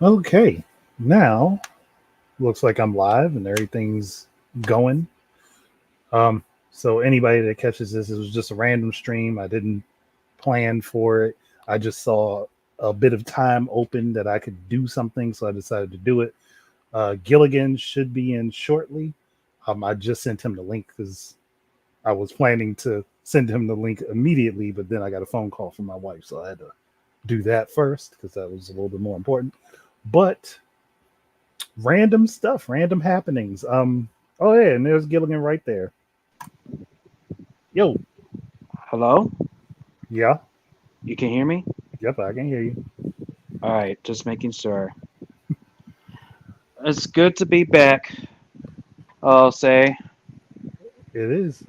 Okay, now looks like I'm live and everything's going. Um, so anybody that catches this, it was just a random stream. I didn't plan for it. I just saw a bit of time open that I could do something, so I decided to do it. Gilligan should be in shortly. I just sent him the link because I was planning to send him the link immediately, but then I got a phone call from my wife, so I had to do that first because that was a little bit more important. But random stuff, random happenings. Oh yeah, and there's Gilligan right there. Yo, Hello? yeah, You can hear me? yep, I can hear you. All right, just making sure. It's good to be back. I'll say. It is.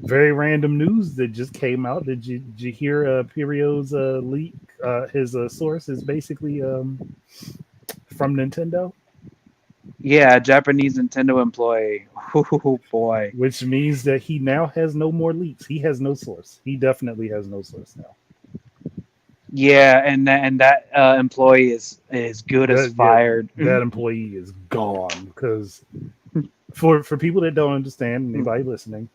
Very random news that just came out. Did you hear Pirio's leak? His source is basically from Nintendo, Yeah, Japanese Nintendo employee. Oh boy. which means that he now has no more leaks. He has no source. He definitely has no source now. Yeah, and that employee is good as That yeah, fired. that employee is gone because for people that don't understand, anybody listening,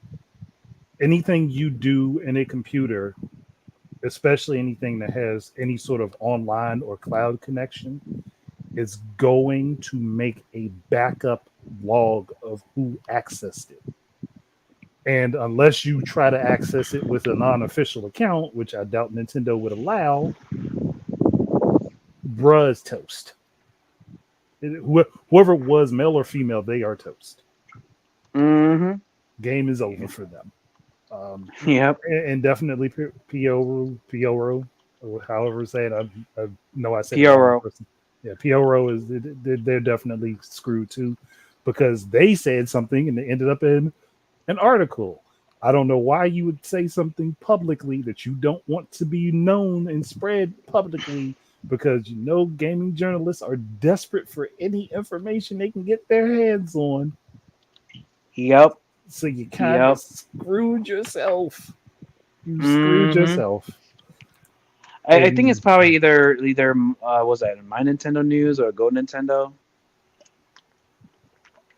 anything you do in a computer, especially anything that has any sort of online or cloud connection, is going to make a backup log of who accessed it. And unless you try to access it with a non-official account, which I doubt Nintendo would allow, bruh is toast. Whoever it was, male or female, they are toast. Mm-hmm. Game is over for them. Um, Yep. and definitely Pioro, or however say it. I know I said it wrong. Pyoro. Person. Yeah, Pioro is they're definitely screwed too, because they said something and it ended up in an article. I don't know why you would say something publicly that you don't want to be known and spread publicly, because you know gaming journalists are desperate for any information they can get their hands on. Yep. So you kind of Yep. screwed yourself. You screwed Mm-hmm. yourself. I think it's And probably either was that My Nintendo News or Go Nintendo?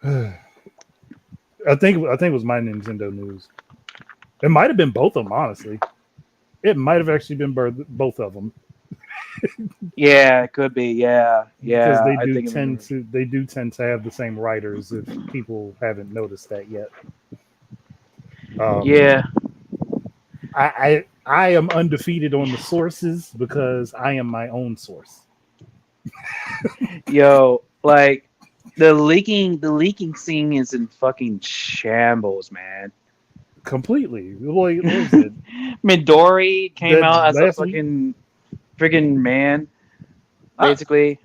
I think it was my Nintendo news. It might have been both of them, honestly. It might have actually been both of them, Yeah, it could be. Yeah, because yeah. I think I remember. they do tend to have the same writers. If people haven't noticed that yet, um, Yeah. I am undefeated on the sources because I am my own source Yo, like the leaking scene is in fucking shambles, man. completely. What was it? Midori came That out as a last week, fucking friggin' man, I, basically.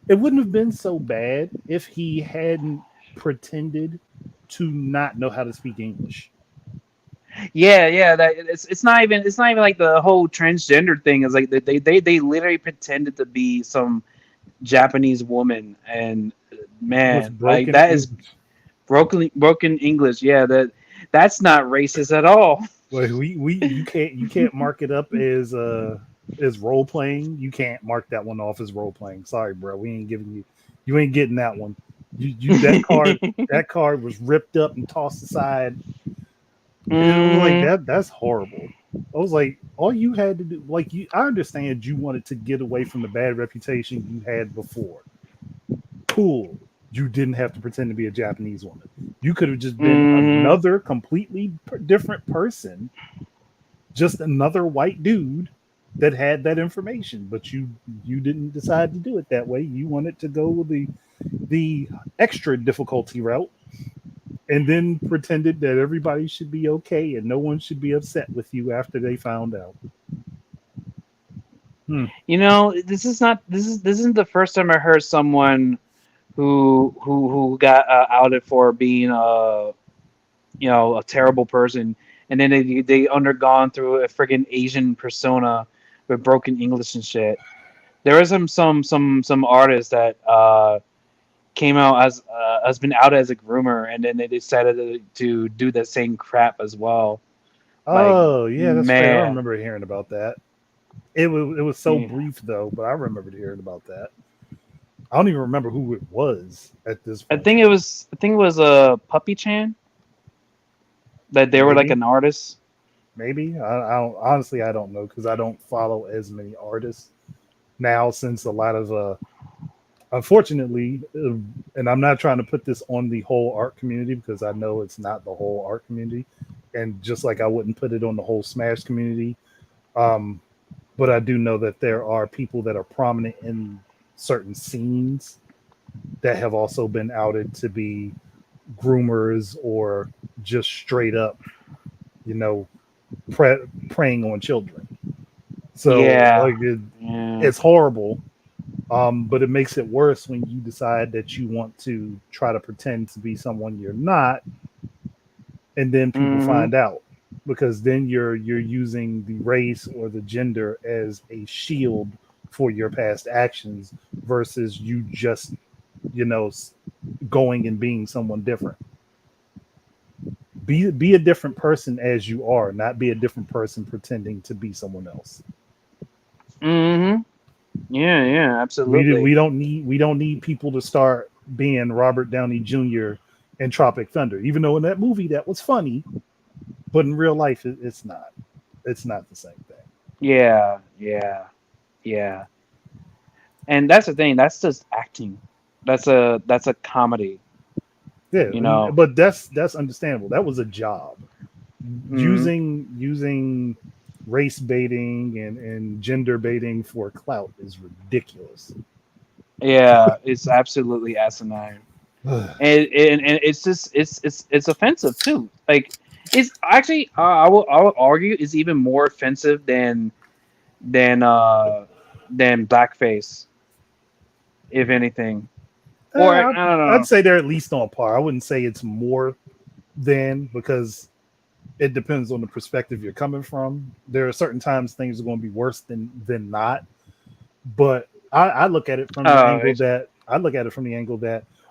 it wouldn't have been so bad if he hadn't pretended to not know how to speak English. Yeah, yeah. That it's not even like the whole transgender thing. Is like they literally pretended to be some Japanese woman, and With man, like broken that is English. broken English. Yeah, that's not racist at all. Like we you can't mark it up as role playing. You can't mark that one off as role playing. Sorry, bro. We ain't giving you ain't getting that one. You that card was ripped up and tossed aside. It was like Hmm. that's horrible. I was like, all you had to do, like, I understand you wanted to get away from the bad reputation you had before. Cool. You didn't have to pretend to be a Japanese woman. You could have just been Hmm. another completely different person, just another white dude that had that information. But you didn't decide to do it that way. You wanted to go with the extra difficulty route, and then pretended that everybody should be okay and no one should be upset with you after they found out. Hmm. This isn't the first time I heard someone who got outed for being a terrible person, and then they undergone through a friggin' Asian persona with broken English and shit. There is some artists that came out as has been out as a groomer, and then they decided to do the same crap as well. Like, Oh yeah, that's right. I man, remember hearing about that. It was so Yeah. brief though, but I remembered hearing about that. I don't even remember who it was at this point. I think it was a Puppy Chan that they were like Maybe, an artist. maybe. I don't, honestly I don't know because I don't follow as many artists now since a lot of unfortunately, and I'm not trying to put this on the whole art community because I know it's not the whole art community, and just like I wouldn't put it on the whole Smash community, um, but I do know that there are people that are prominent in certain scenes that have also been outed to be groomers or just straight up, you know, preying on children. So Yeah. like Yeah. it's horrible. But it makes it worse when you decide that you want to try to pretend to be someone you're not, and then people Hmm. find out because then you're using the race or the gender as a shield for your past actions versus you just you know going and being someone different. Be a different person as you are, not be a different person pretending to be someone else. Hmm. Yeah. Yeah. We Absolutely. don't need people to start being Robert Downey Jr. in Tropic Thunder, even though in that movie that was funny, but in real life it's not. It's not the same thing. Yeah. Yeah. Yeah. And that's the thing. That's just acting. That's a comedy. Yeah, You know. but that's understandable. That was a job. Hmm. Using race baiting and gender baiting for clout is ridiculous. Yeah. It's absolutely asinine. And it's just it's offensive too. Like it's actually I will argue is even more offensive than than blackface, if anything. Or I Uh, don't I'd know. say they're at least on par. I wouldn't say it's more than because it depends on the perspective you're coming from. There are certain times things are going to be worse than not. But I look at it from the Oh, angle that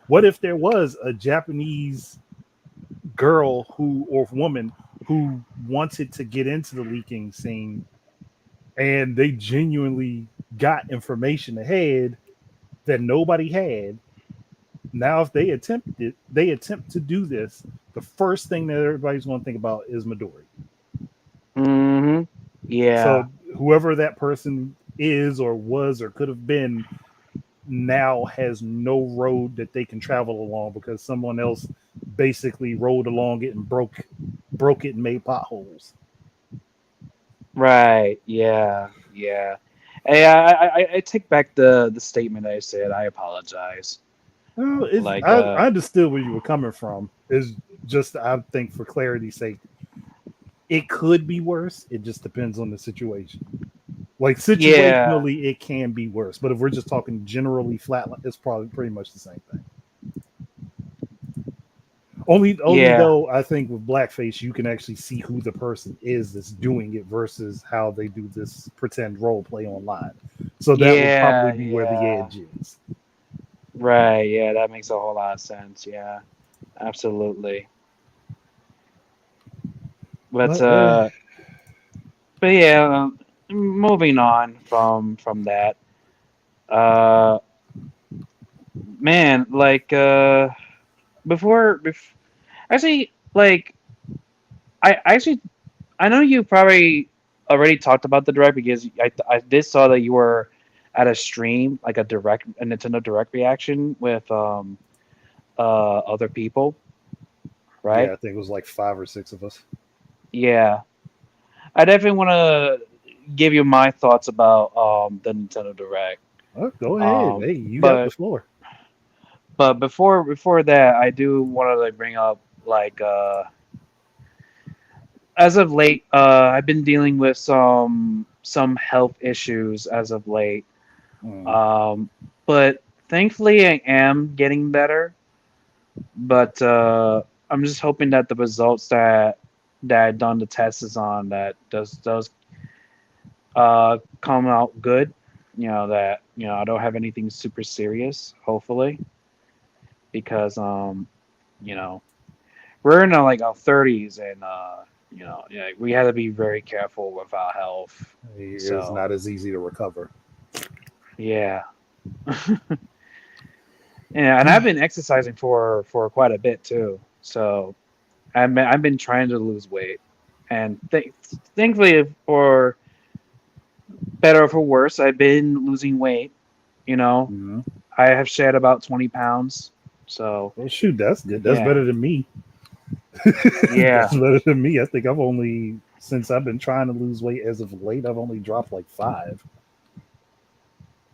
what if there was a Japanese girl who or woman who wanted to get into the leaking scene and they genuinely got information ahead that nobody had. Now, if they attempt to do this, the first thing that everybody's going to think about is Midori. hmm, yeah, So whoever that person is or was or could have been now has no road that they can travel along because someone else basically rode along it and broke it and made potholes. right, yeah, yeah. Hey, I take back the statement I said. I apologize. Well, Like, I understood where you were coming from. Is just I think for clarity's sake, it could be worse. It just depends on the situation. Like yeah, situationally, it can be worse. But if we're just talking generally flat, it's probably pretty much the same thing. Only yeah, though I think with blackface you can actually see who the person is that's doing it versus how they do this pretend role play online. So that would probably yeah, be where the yeah. edge is. Right, yeah, that makes a whole lot of sense. Yeah, absolutely. But But yeah, but yeah, moving on from that. Uh, man, like before actually, like I actually I know you probably already talked about the direct because I did saw that you were at a stream like a Nintendo Direct reaction with other people, yeah, right? I think it was like 5 or 6 of us. Yeah, I definitely want to give you my thoughts about the Nintendo Direct. Oh, go ahead. Um, Hey, you got the but floor. but before that, I do want to like bring up like as of late, I've been dealing with some health issues as of late. Mm, Um, but thankfully, I am getting better. But I'm just hoping that the results that I done the tests is on that does come out good. You know that I don't have anything super serious. Hopefully, because you know we're in like our 30s and Yeah, we had to be very careful with our health. It's So not as easy to recover. yeah, yeah, and I've been exercising for quite a bit too. So I've been trying to lose weight, and thankfully, for better or for worse, I've been losing weight. You know, Mhm. I have shed about 20 pounds. So Well, shoot, that's good. That's yeah, better than me. yeah, That's better than me. I think I've only since I've been trying to lose weight as of late, I've only dropped like 5.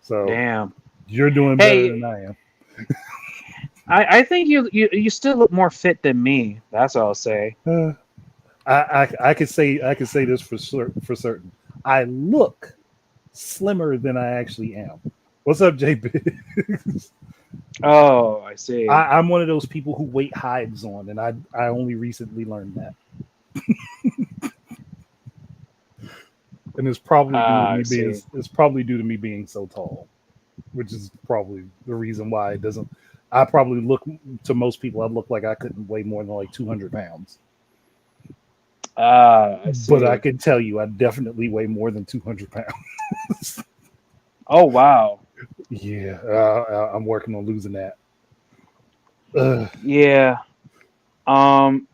So damn. you're doing better than Hey, I am. I think you still look more fit than me. That's all I'll say. Uh, I could say this for certain. I look slimmer than I actually am. What's up, JB? Oh, I see. I'm one of those people who weight hides on, and I only recently learned that, and Ah, I see. it's probably due to me being so tall, which is probably the reason why it doesn't. I probably look to most people, I look like I couldn't weigh more than like 200 pounds, Ah, I but I see. can tell you, I definitely weigh more than 200 pounds. Oh, wow. Yeah, I'm working on losing that. Uh, Yeah.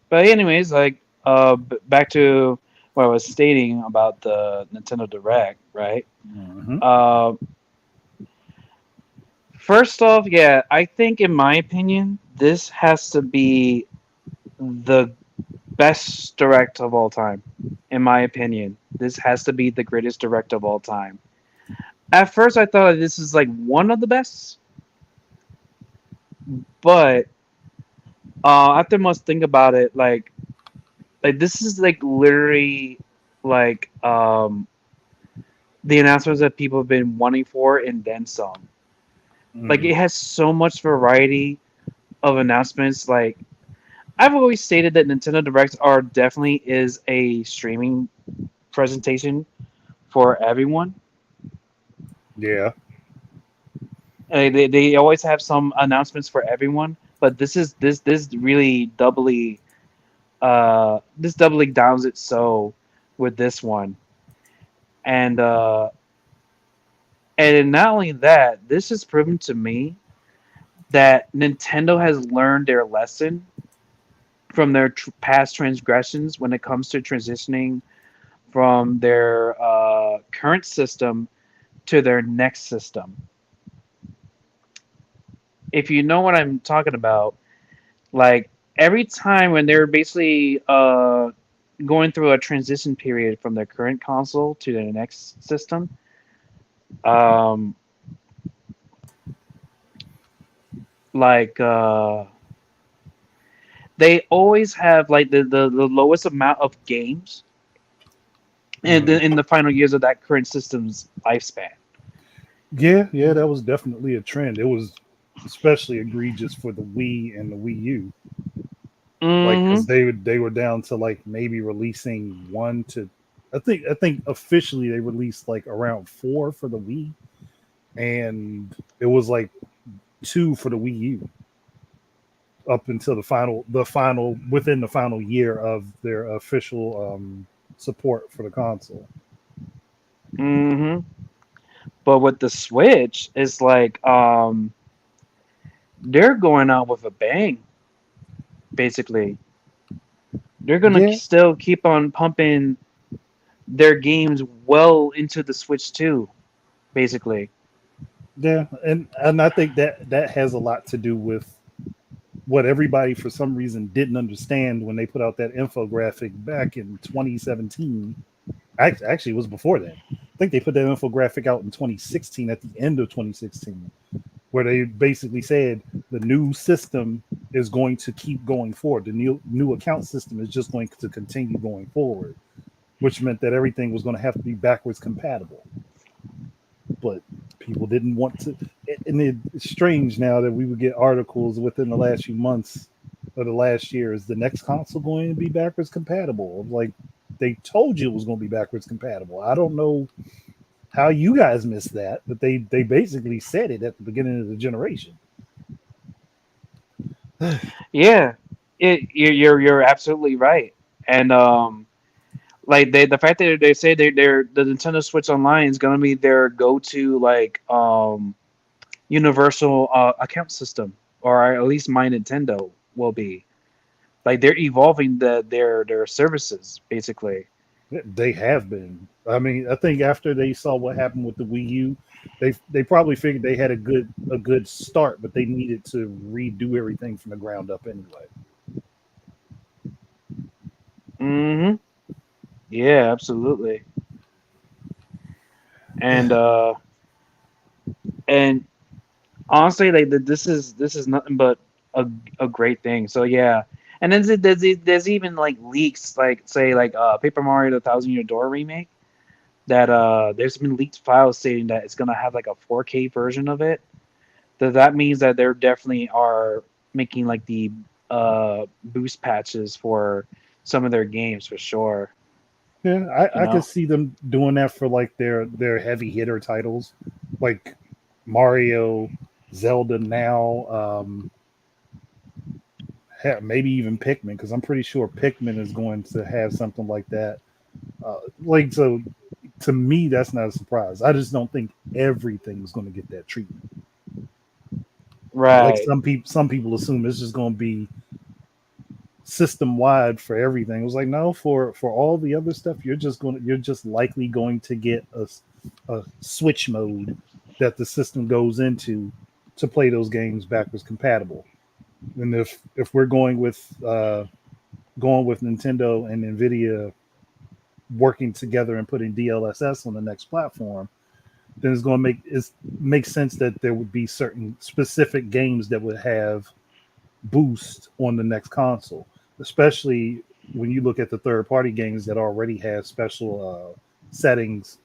But anyways, like, back to what I was stating about the Nintendo Direct, right? mhm. Uh, First off, yeah, I think in my opinion, this has to be the best direct of all time. In my opinion, this has to be the greatest direct of all time. At first, I thought this is like one of the best, but after much think about it, like this is like literally like the announcements that people have been wanting for and then some. Like Mm, it has so much variety of announcements. Like I've always stated that Nintendo Directs are definitely is a streaming presentation for everyone. yeah, They always have some announcements for everyone, but this really this doubly downs it so with this one. And not only that, this has proven to me that Nintendo has learned their lesson from their past transgressions when it comes to transitioning from their current system to their next system. If you know what I'm talking about, like every time when they're basically going through a transition period from their current console to their next system, um, like they always have like the lowest amount of games mhm. in the final years of that current system's lifespan. Yeah. That was definitely a trend. It was especially egregious for the Wii and the Wii U, like because Hmm. they were down to like maybe releasing one to. I think officially they released like around 4 for the Wii, and it was like 2 for the Wii U up until the final within the final year of their official support for the console. Hmm. But with the Switch, it's like they're going out with a bang. Basically, they're gonna Yeah, still keep on pumping their games well into the Switch too. Basically. yeah, and I think that has a lot to do with what everybody for some reason didn't understand when they put out that infographic back in 2017. Actually, it was before then. I think they put that infographic out in 2016 at the end of 2016, where they basically said the new system is going to keep going forward. The new account system is just going to continue going forward, which meant that everything was going to have to be backwards compatible. But people didn't want to. And it's strange now that we would get articles within the last few months or the last year. Is the next console going to be backwards compatible? Like they told you it was going to be backwards compatible. I don't know how you guys missed that, but they basically said it at the beginning of the generation. Yeah, you're absolutely right. And like the fact that they say they're the Nintendo Switch Online is gonna be their go-to like universal account system, or at least my Nintendo will be. Like they're evolving their services basically. They have been. I mean, I think after they saw what happened with the Wii U, they probably figured they had a good start, but they needed to redo everything from the ground up anyway. Hmm. Yeah, absolutely. And and honestly, like this is nothing but a great thing. So yeah, and then there's even like leaks, like say like Paper Mario: The Thousand Year Door remake. That there's been leaked files stating that it's gonna have like a 4K version of it. That means that they're definitely are making like the boost patches for some of their games for sure. Yeah, You I could know. see them doing that for like their heavy hitter titles, like Mario, Zelda now, maybe even Pikmin, because I'm pretty sure Pikmin is going to have something like that. Like so, to me, that's not a surprise. I just don't think everything's going to get that treatment. Like Right. some people assume it's just going to be system wide for everything. It was like no, for all the other stuff, you're just likely going to get a switch mode that the system goes into to play those games backwards compatible. And if we're going with Nintendo and Nvidia working together and putting DLSS on the next platform, then it's going to make sense that there would be certain specific games that would have boost on the next console, especially when you look at the third party games that already have special settings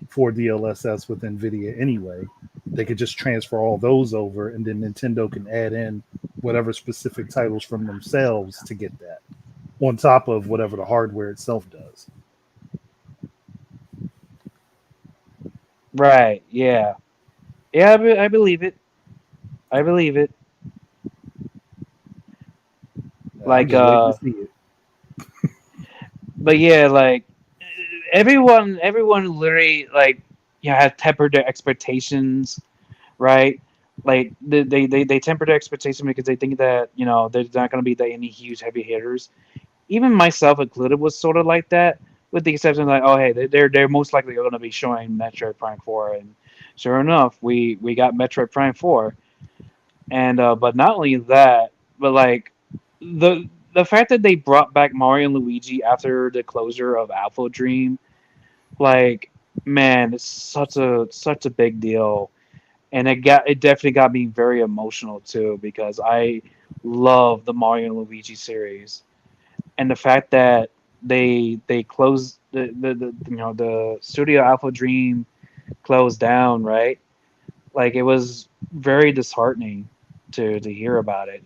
for DLSS with NVIDIA anyway. They could just transfer all those over, and then Nintendo can add in whatever specific titles from themselves to get that on top of whatever the hardware itself does. Right. Yeah. Yeah. I believe it. I believe it. I'm Like just waiting to see it. but yeah, like everyone literally like have tempered their expectations, right? Like they temper their expectations because they think that there's not going to be any huge heavy hitters. Even myself included was sort of like that, with the exception of like, oh hey, they're most likely going to be showing Metroid Prime 4, and sure enough, we got Metroid Prime 4, and but not only that, but like the fact that they brought back Mario and Luigi after the closure of Alpha Dream, like man, it's such a big deal, and it definitely got me very emotional too because I love the Mario and Luigi series, and the fact that they closed the studio Alpha Dream closed down, right? Like it was very disheartening to hear about it,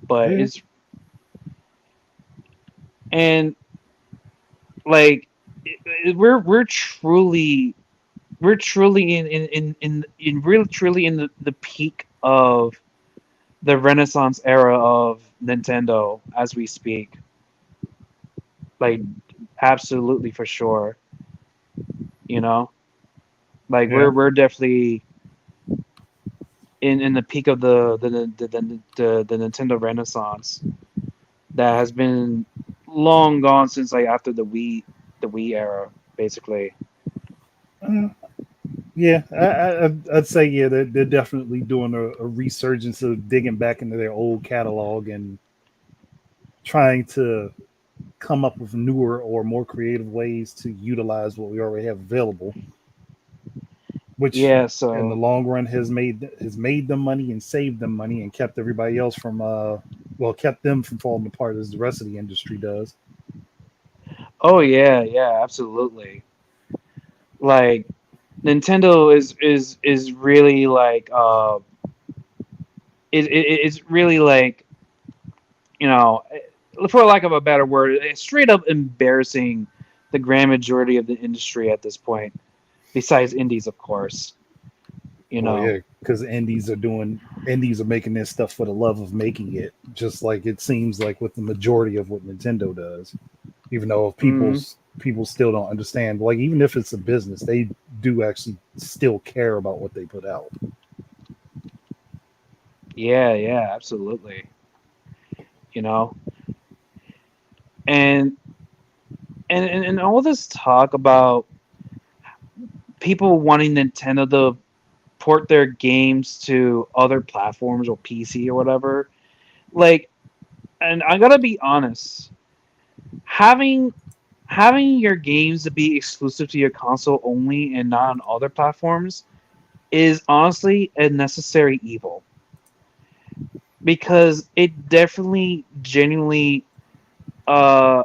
but Yeah. it's and like we're truly in real truly in the peak of the Renaissance era of Nintendo as we speak. Like absolutely for sure, you know. Like Yeah. we're definitely in the peak of the Nintendo Renaissance that has been long gone since like after the Wii era basically. Uh, yeah, I'd say yeah, they're definitely doing a resurgence of digging back into their old catalog and trying to come up with newer or more creative ways to utilize what we already have available, which Yeah, in the so long run has made them money and saved them money and kept everybody else from kept them from falling apart as the rest of the industry does. oh yeah, yeah, absolutely. Like Nintendo is really like it's really like you know for lack of a better word, it's straight up embarrassing the grand majority of the industry at this point. Besides indies, of course, you Well, know. yeah, because indies are making this stuff for the love of making it, just like it seems like with the majority of what Nintendo does. even though people still don't understand. Like even if it's a business, they do actually still care about what they put out. Yeah, yeah, absolutely. You know, and and all this talk about people wanting Nintendo to port their games to other platforms or PC or whatever. Like, and I gotta be honest, having having your games to be exclusive to your console only and not on other platforms is honestly a necessary evil because it definitely genuinely uh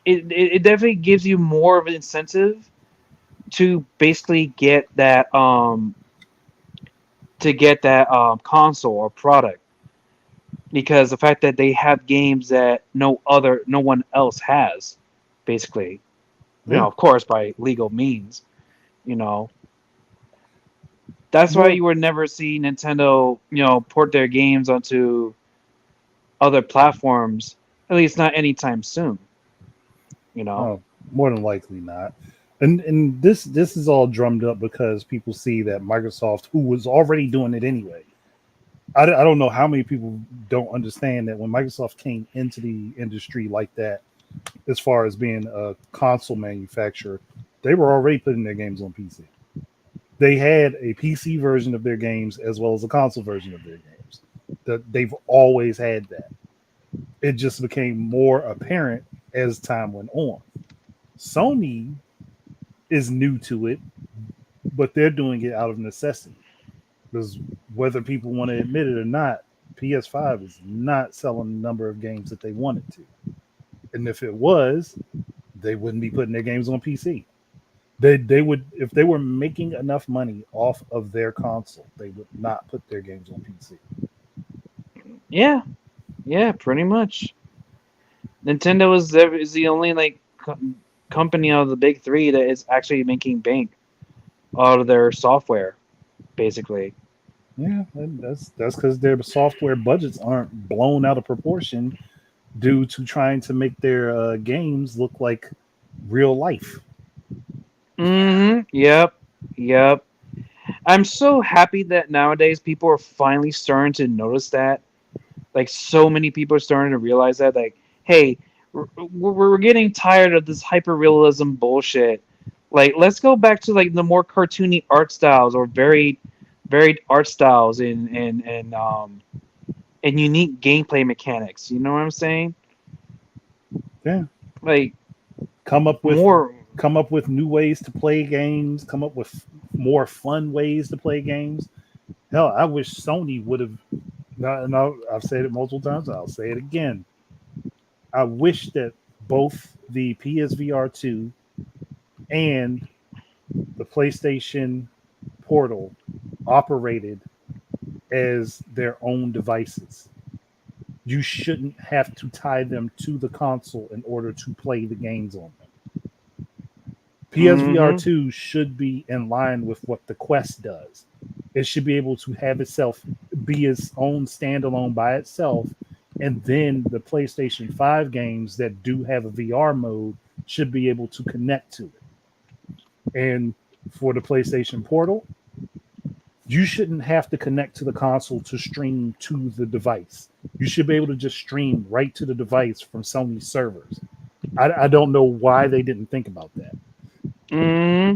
it definitely gives you more of an incentive to basically get that console or product because the fact that they have games that no one else has basically, Yeah. of course by legal means, you know. That's why Well, you would never see Nintendo, port their games onto other platforms, at least not anytime soon, you know. oh, more than likely not. And this is all drummed up because people see that Microsoft, who was already doing it anyway. I don't know how many people don't understand that when Microsoft came into the industry like that, as far as being a console manufacturer, they were already putting their games on PC. They had a PC version of their games as well as a console version of their games. That they've always had that. It just became more apparent as time went on. Sony is new to it, but they're doing it out of necessity. Because whether people want to admit it or not, PS5 is not selling the number of games that they wanted to. And if it was, they wouldn't be putting their games on PC. They would, if they were making enough money off of their console, they would not put their games on PC. Yeah, yeah, pretty much. Nintendo is the only company out of the big three that is actually making bank out of their software, basically. Yeah, that's because their software budgets aren't blown out of proportion due to trying to make their games look like real life. Yep. Yep. I'm so happy that nowadays people are finally starting to notice that. Like, so many people are starting to realize that. Like, hey, we're getting tired of this hyper realism bullshit. Like, let's go back to like the more cartoony art styles or varied art styles and unique gameplay mechanics. You know what I'm saying? Yeah, Like come up with more. come up with new ways to play games. Come up with more fun ways to play games. Hell, I wish Sony would have. No, I've said it multiple times. I'll say it again. I wish that both the PSVR 2 and the PlayStation Portal operated as their own devices. You shouldn't have to tie them to the console in order to play the games on them. PSVR hmm 2 should be in line with what the Quest does. It should be able to have itself be its own standalone by itself. And then the PlayStation 5 games that do have a VR mode should be able to connect to it. And for the PlayStation Portal, you shouldn't have to connect to the console to stream to the device. You should be able to just stream right to the device from Sony's servers. I don't know why they didn't think about that. hmm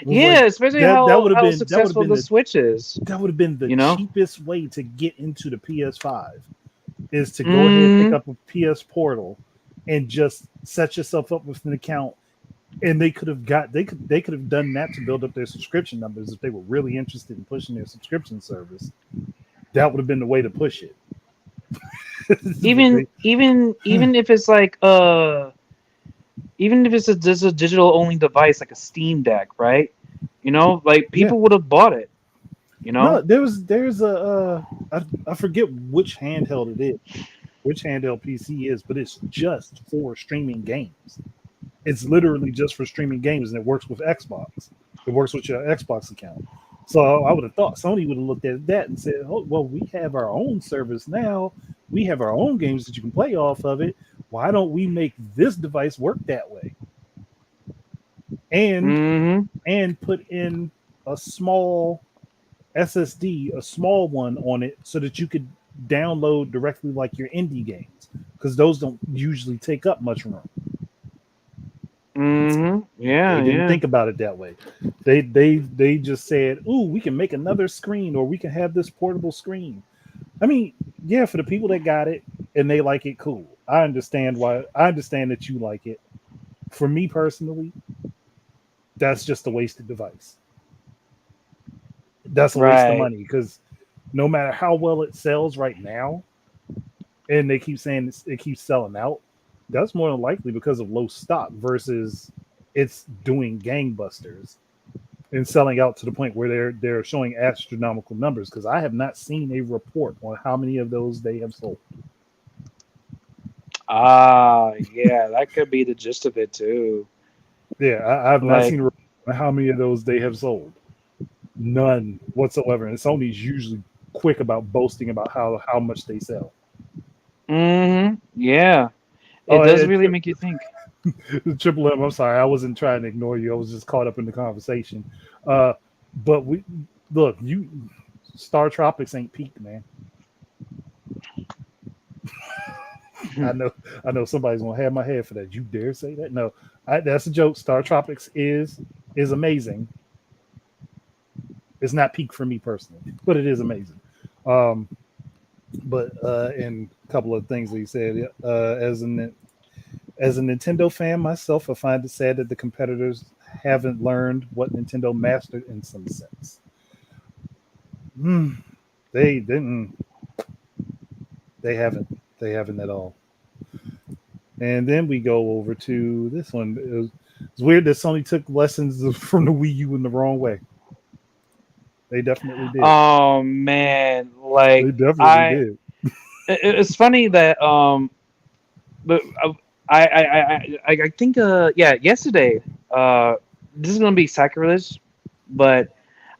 It was like Yeah, especially that how would have how been that would have successful been the the Switch is. that would have been the You know. cheapest way to get into the PS5 is to go ahead and pick hmm up a PS Portal and just set yourself up with an account. And they could have done that to build up their subscription numbers if they were really interested in pushing their subscription service. That would have been the way to push it. But Even even even if it's like even if it's just a digital only device like a Steam Deck, right? Like yeah, people would have bought it. You no, know. there's a I forget which handheld it is, which handheld PC is, but it's just for streaming games. It's literally just for streaming games, and it works with Xbox. It works with your Xbox account. So I would have thought Sony would have looked at that and said, "Oh, well, we have our own service now. We have our own games that you can play off of it. Why don't we make this device work that way? And put in a small SSD, a small one on it, so that you could download directly like your indie games, because those don't usually take up much room. Yeah, They didn't think about it that way. They just said, "Ooh, we can make another screen, or we can have this portable screen." I mean, yeah, for the people that got it and they like it, cool. I understand why. I understand that you like it. For me personally, that's just a wasted device. That's a waste of right. money, because no matter how well it sells right now, and they keep saying it keeps selling out, that's more than likely because of low stock versus it's doing gangbusters and selling out to the point where they're showing astronomical numbers. Because I have not seen a report on how many of those they have sold. Yeah, that could be the gist of it too. Yeah, I've not Like, seen a report on how many of those they have sold. None whatsoever. And Sony's usually quick about boasting about how much they sell. yeah, it Oh, does really make you think. Triple M, I'm sorry, I wasn't trying to ignore you. I was just caught up in the conversation. Uh, but we look, you Star Tropics ain't peaked, man. I know somebody's gonna have my head for that. You dare say that? No, that's a joke. Star Tropics is amazing. It's not peak for me personally, but it is amazing. Um, but and a couple of things that he said, as a Nintendo fan myself, I find it sad that the competitors haven't learned what Nintendo mastered in some sense. They didn't. They haven't. They haven't at all. And then we go over to this one. It's weird that Sony took lessons from the Wii U in the wrong way. They definitely did. Oh man, They like definitely did. it's funny that but I think yeah, yesterday this is gonna be sacrilege, but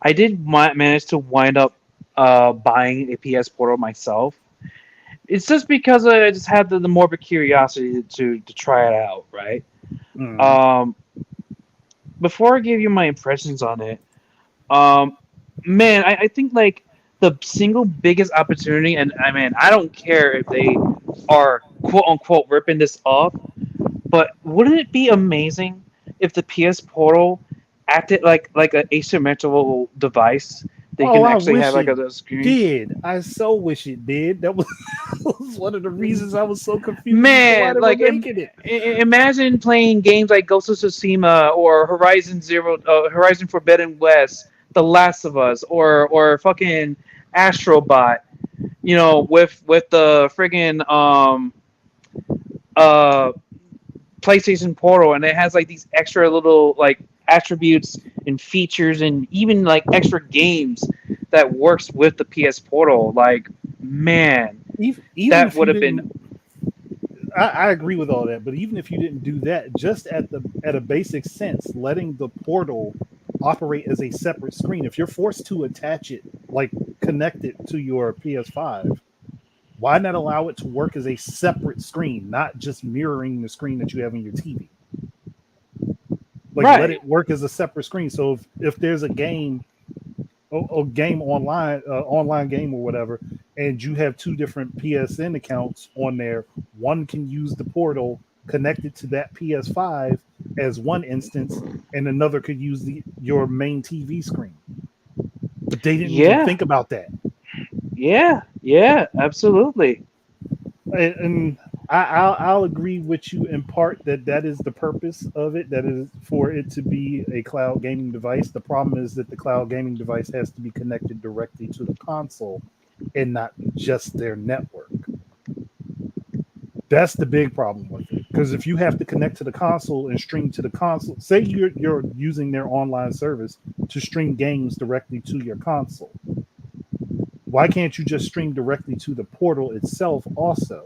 I did manage to wind up buying a PS Portal myself. It's just because I just had the morbid curiosity to try it out, right? Mhm. Um, Before I give you my impressions on it, um, man, I think like the single biggest opportunity, and I mean, I don't care if they are quote unquote ripping this off, but wouldn't it be amazing if the PS Portal acted like an asymmetrical device? They Oh, can I actually have wish like it a screen. did. I so wish it did. That was, was one of the reasons I was so confused as to why Man, they were like making it. imagine playing games like Ghost of Tsushima or Horizon Forbidden West, The Last of Us, or fucking Astrobot. You know, with the friggin' uh PlayStation Portal, and it has like these extra little like attributes and features, and even like extra games that works with the PS Portal. Like, man, Even that if would you have been. didn't, I agree with all that. But even if you didn't do that, just at a basic sense, letting the portal operate as a separate screen. If you're forced to attach it, like connect it to your PS5, why not allow it to work as a separate screen, not just mirroring the screen that you have in your TV? Like, let Right. it work as a separate screen. So if there's a game, a game online, online game or whatever, and you have two different PSN accounts on there, one can use the portal connected to that PS5 as one instance, and another could use your main TV screen. But they didn't even Yeah. think about that. Yeah. Yeah. Absolutely. And I'll agree with you in part that that is the purpose of it. That is for it to be a cloud gaming device. The problem is that the cloud gaming device has to be connected directly to the console and not just their network. That's the big problem with it. Because if you have to connect to the console and stream to the console, say you're using their online service to stream games directly to your console, why can't you just stream directly to the portal itself also?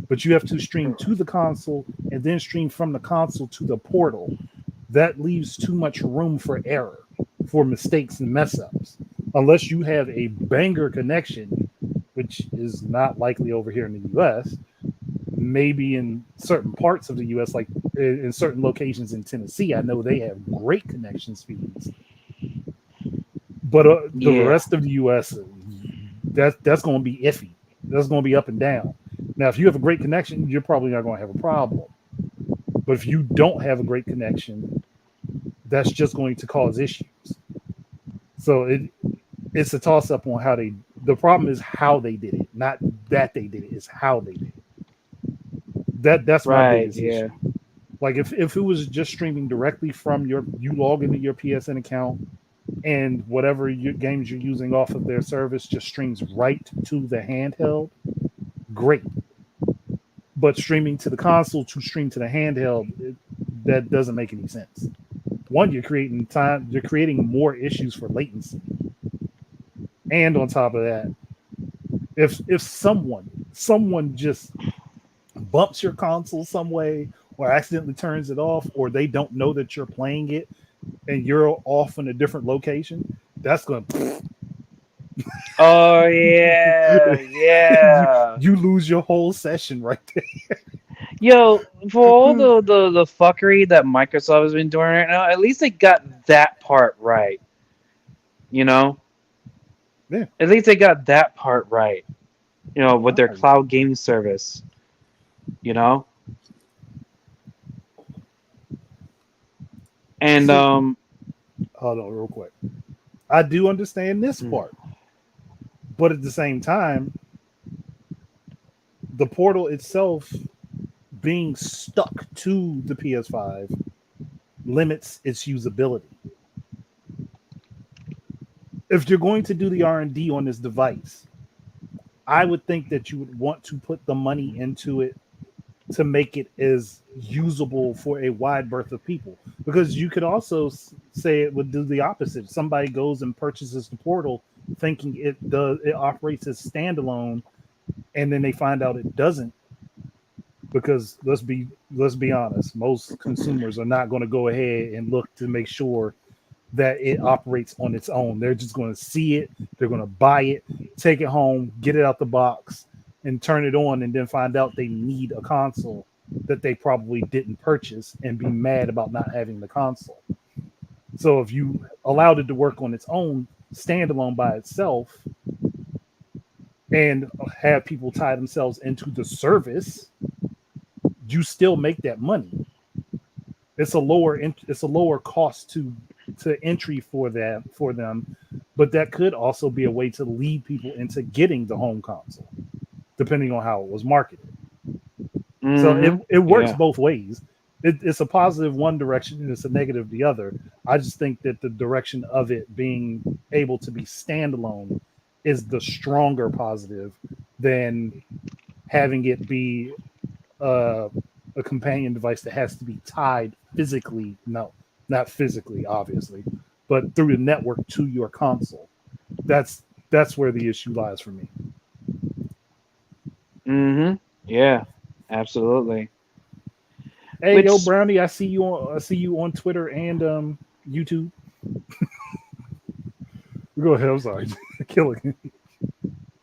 But you have to stream to the console and then stream from the console to the portal. That leaves too much room for error, for mistakes and mess ups. Unless you have a banger connection, which is not likely over here in the US, maybe in certain parts of the U.S., like in certain locations in Tennessee, I know they have great connection speeds. But the Yeah. rest of the U.S., that's going to be iffy. That's going to be up and down. Now, if you have a great connection, you're probably not going to have a problem. But if you don't have a great connection, that's just going to cause issues. So it's a toss up on how they. The problem is how they did it, not that they did it. It's how they did it. That's my Right. biggest Yeah. issue. Like if it was just streaming directly from you log into your PSN account and whatever games you're using off of their service just streams right to the handheld, great. But streaming to the console to stream to the handheld, that doesn't make any sense. One, you're creating more issues for latency. And on top of that, if someone just bumps your console some way or accidentally turns it off, or they don't know that you're playing it and you're off in a different location, that's going to Oh yeah. Yeah. you lose your whole session right there. Yo, for all the fuckery that Microsoft has been doing right now, at least they got that part right. You know, Yeah, at least they got that part right. You know, with their cloud game service. You know, and see, hold on real quick. I do understand this part, but at the same time, the portal itself being stuck to the PS5 limits its usability. If you're going to do the R&D on this device, I would think that you would want to put the money into it to make it as usable for a wide berth of people. Because you could also say it would do the opposite. Somebody goes and purchases the portal thinking it operates as standalone, and then they find out it doesn't. Because let's be honest, most consumers are not going to go ahead and look to make sure that it operates on its own. They're just going to see it, they're going to buy it, take it home, get it out the box, and turn it on, and then find out they need a console that they probably didn't purchase and be mad about not having the console. So if you allowed it to work on its own, standalone by itself, and have people tie themselves into the service, you still make that money. It's a lower cost to entry for them, but that could also be a way to lead people into getting the home console, depending on how it was marketed. So it works both ways. It's a positive one direction and it's a negative the other. I just think that the direction of it being able to be standalone is the stronger positive than having it be a companion device that has to be tied physically. No, not physically, obviously, but through the network to your console. That's where the issue lies for me. Yeah, absolutely. Hey, yo, Which, Brownie, I see you on Twitter and YouTube. Go ahead. I'm sorry, killing.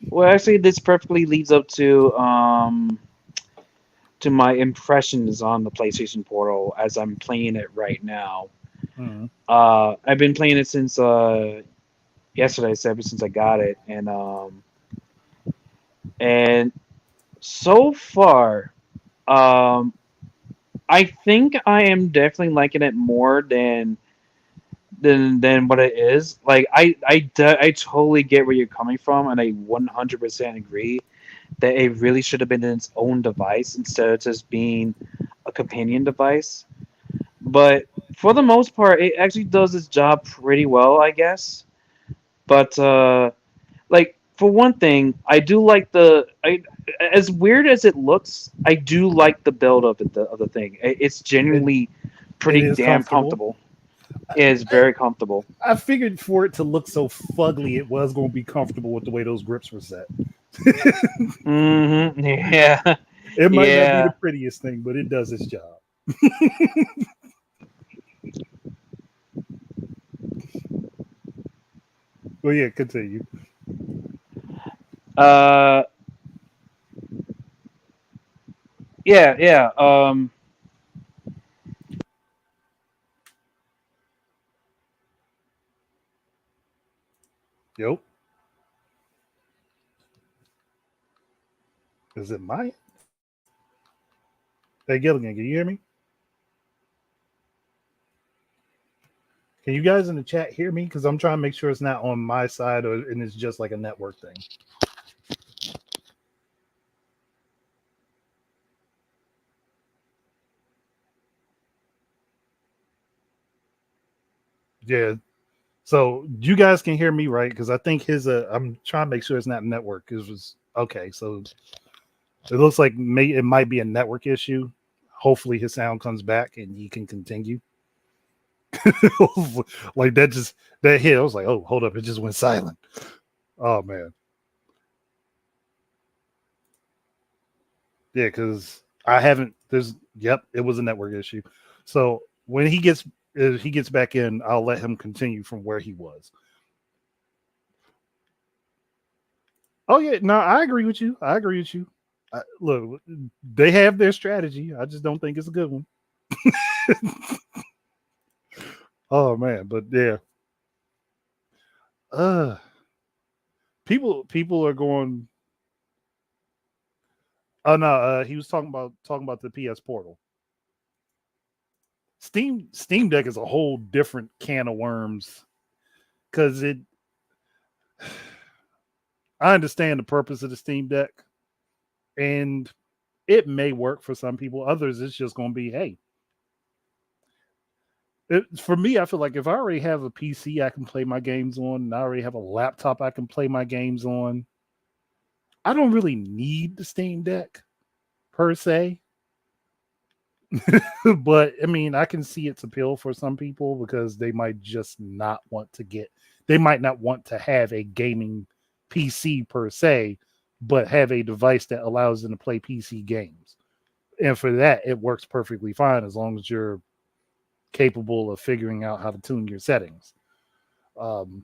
well, actually, this perfectly leads up to my impressions on the PlayStation Portal as I'm playing it right now. Mm-hmm. I've been playing it since yesterday, ever since I got it, and so far, um, I think I am definitely liking it more than what it is. Like I totally get where you're coming from, and I 100% agree that it really should have been its own device instead of just being a companion device. But for the most part, it actually does its job pretty well, I guess. But like for one thing, I do like as weird as it looks, I do like the build of the thing. It's It genuinely it pretty is damn comfortable. comfortable. It is very comfortable. I figured for it to look so fugly, it was going to be comfortable with the way those grips were set. Yeah. It might not be the Yeah. prettiest thing, but it does its job. Well, yeah, continue. Uh, Yeah, yeah. Yep. Is it my? Hey, Gilligan, can you hear me? Can you guys in the chat hear me? Because I'm trying to make sure it's not on my side or and it's just like a network thing. Yeah. So you guys can hear me, right? Because I think his. I'm trying to make sure it's not network. It was okay. So it looks like it might be a network issue. Hopefully his sound comes back and he can continue. Like that hit. I was like, oh, hold up, it just went silent. Oh man. Yeah, because I haven't. There's. Yep, it was a network issue. So when he gets back in, I'll let him continue from where he was. Oh yeah, no, I agree with you. I agree with you. Look, they have their strategy. I just don't think it's a good one. Oh man, but yeah. Uh people are going. Oh no, he was talking about the PS Portal. Steam Deck is a whole different can of worms because it. I understand the purpose of the Steam Deck, and it may work for some people. Others, it's just going to be, hey. For me, I feel like if I already have a PC I can play my games on, and I already have a laptop I can play my games on, I don't really need the Steam Deck per se. But I mean, I can see its appeal for some people because they might just not want to they might not want to have a gaming PC per se, but have a device that allows them to play PC games. And for that, it works perfectly fine as long as you're capable of figuring out how to tune your settings. Um,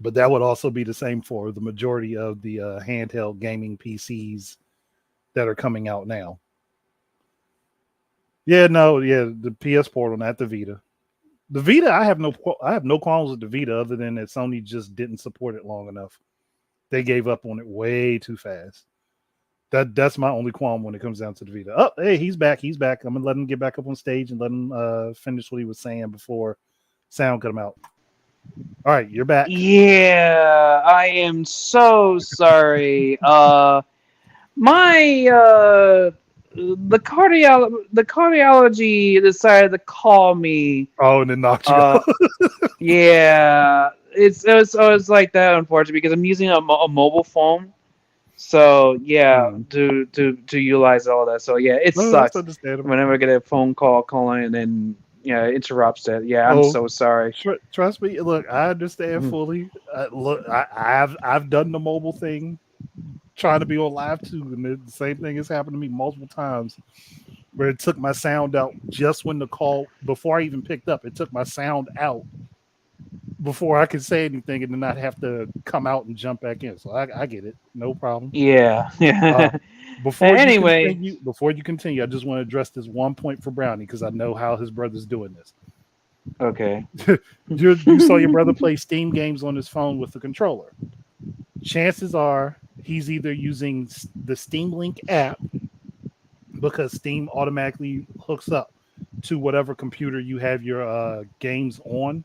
but that would also be the same for the majority of the handheld gaming PCs that are coming out now. Yeah, no, yeah, the PS Portal, not the Vita. The Vita, I have no qualms with the Vita other than that Sony just didn't support it long enough. They gave up on it way too fast. That's my only qualm when it comes down to the Vita. Oh, hey, he's back. He's back. I'm gonna let him get back up on stage and let him finish what he was saying before sound cut him out. All right, you're back. Yeah, I am so sorry. My the cardiology decided to call me. Oh, and then knocked you Uh, out. yeah, it's like that, unfortunately, because I'm using a mobile phone. So yeah, Mm. to utilize all that. So yeah, it No, that's sucks understandable. whenever I get a phone call calling and then yeah, it interrupts it. Yeah, I'm Oh, so sorry. trust me. Look, I understand Mhm. fully. Look, I've done the mobile thing, trying to be on live too, and the same thing has happened to me multiple times. Where it took my sound out just when the call before I even picked up. It took my sound out before I could say anything, and then I'd have to come out and jump back in. So I get it, no problem. Yeah, Uh, yeah. Anyway, before you continue, I just want to address this one point for Brownie because I know how his brother's doing this. okay. You saw your brother play Steam games on his phone with the controller. Chances are he's either using the Steam Link app because Steam automatically hooks up to whatever computer you have your games on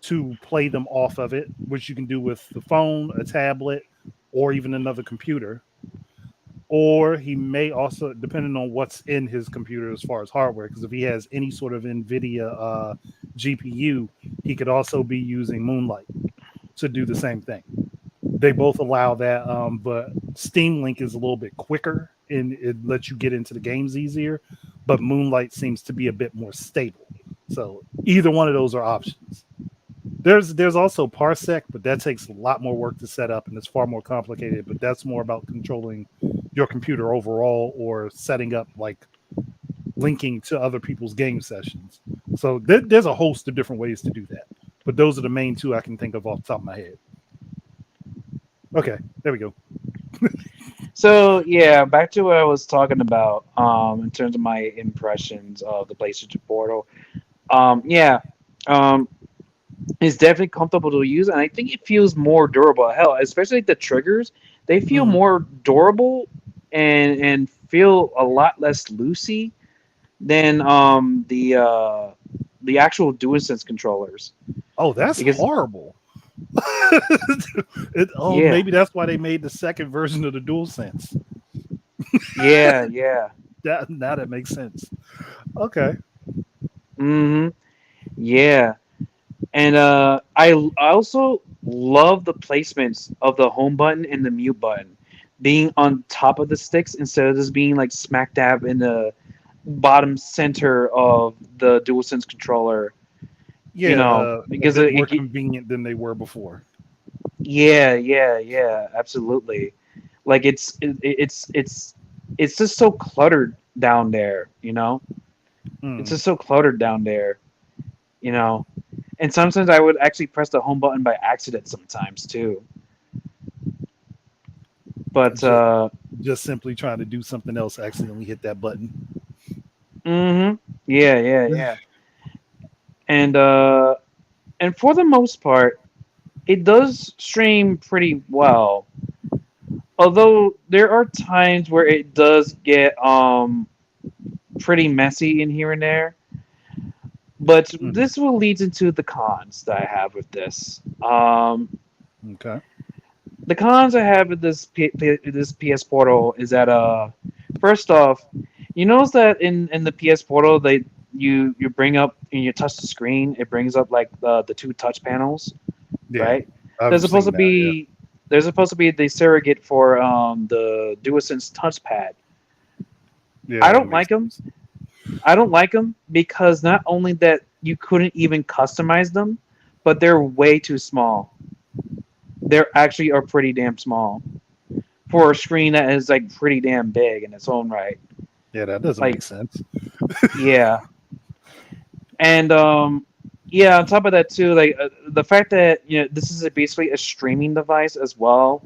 to play them off of it, which you can do with the phone, a tablet, or even another computer. Or he may also, depending on what's in his computer as far as hardware, because if he has any sort of NVIDIA GPU, he could also be using Moonlight to do the same thing. They both allow that, but Steam Link is a little bit quicker and it lets you get into the games easier. But Moonlight seems to be a bit more stable. So either one of those are options. There's also Parsec, but that takes a lot more work to set up and it's far more complicated. But that's more about controlling your computer overall or setting up like linking to other people's game sessions. So there's a host of different ways to do that. But those are the main two I can think of off the top of my head. Okay, there we go. So yeah, back to what I was talking about. In terms of my impressions of the PlayStation Portal. Yeah. Um, it's definitely comfortable to use, and I think it feels more durable. Hell, especially like the triggers, they feel Mhm. more durable and feel a lot less loosey than the actual DualSense controllers. Oh, that's Because horrible. yeah, Maybe that's why they made the second version of the DualSense. yeah, yeah. That now that makes sense. Okay. Hmm. Yeah. And I also love the placements of the home button and the mute button being on top of the sticks instead of just being like smack dab in the bottom center of the DualSense controller. You Yeah, know, a because bit more convenient than they were before. yeah, yeah, yeah, absolutely. Like it's just so cluttered down there. It's Hmm. just so cluttered down there. You know, and sometimes I would actually press the home button by accident sometimes too. But Just, just simply trying to do something else, accidentally hit that button. yeah, yeah, yeah. And and for the most part, it does stream pretty well. Although there are times where it does get pretty messy in here and there. But Mhm. this will lead into the cons that I have with this. Okay. The cons I have with this PS Portal is that first off, you notice that in the PS Portal you bring up and you touch the screen, it brings up like the two touch panels, Yeah, right? There's I've supposed to seen that. Yeah. be there's supposed to be the surrogate for the DualSense touchpad. Yeah, I that don't makes like them. sense. I don't like them because not only that you couldn't even customize them, but they're way too small. They actually are pretty damn small for a screen that is like pretty damn big in its own right. Yeah, that doesn't Like, make sense. yeah, and yeah. On top of that too, like the fact that this is basically a streaming device as well.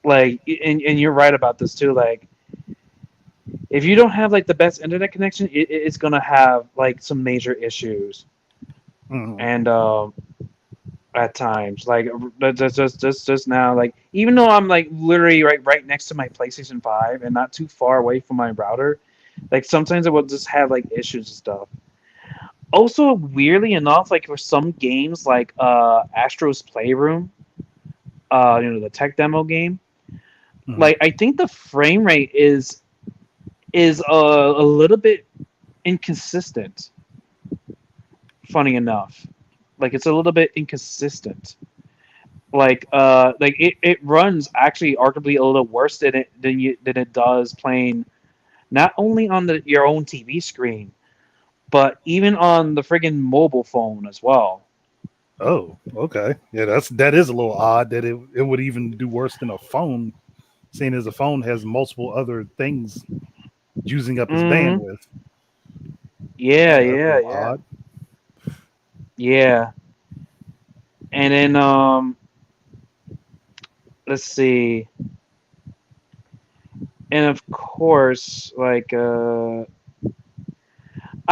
Like, and you're right about this too. Like, if you don't have like the best internet connection, it's gonna have like some major issues. Mhm. And at times. Like just now, like even though I'm like literally right next to my PlayStation 5 and not too far away from my router, like sometimes it will just have like issues and stuff. Also, weirdly enough, like for some games like Astro's Playroom, the tech demo game, Mhm. like I think the frame rate is a little bit inconsistent. Funny enough, like it's a little bit inconsistent. It runs actually arguably a little worse than it does playing not only on your own TV screen, but even on the friggin' mobile phone as well. Oh, okay. Yeah, that is a little odd that it would even do worse than a phone, seeing as a phone has multiple other things using up its Hmm. bandwidth. Yeah, That's a yeah, little yeah, odd. yeah. And then let's see, and of course, like I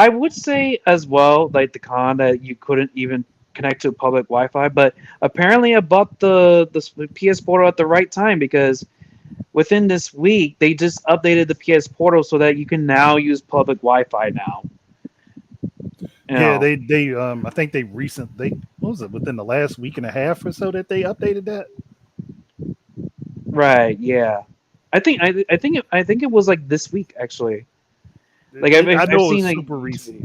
would say as well, like the con that you couldn't even connect to public Wi-Fi, but apparently I bought the PS Portal at the right time because within this week they just updated the PS Portal so that you can now use public Wi-Fi now. You Yeah, know, they I think they what was it, within the last week and a half or so that they updated that? right? Yeah, I think it was like this week actually. Like I I've know it seen was like super YouTube recent. videos.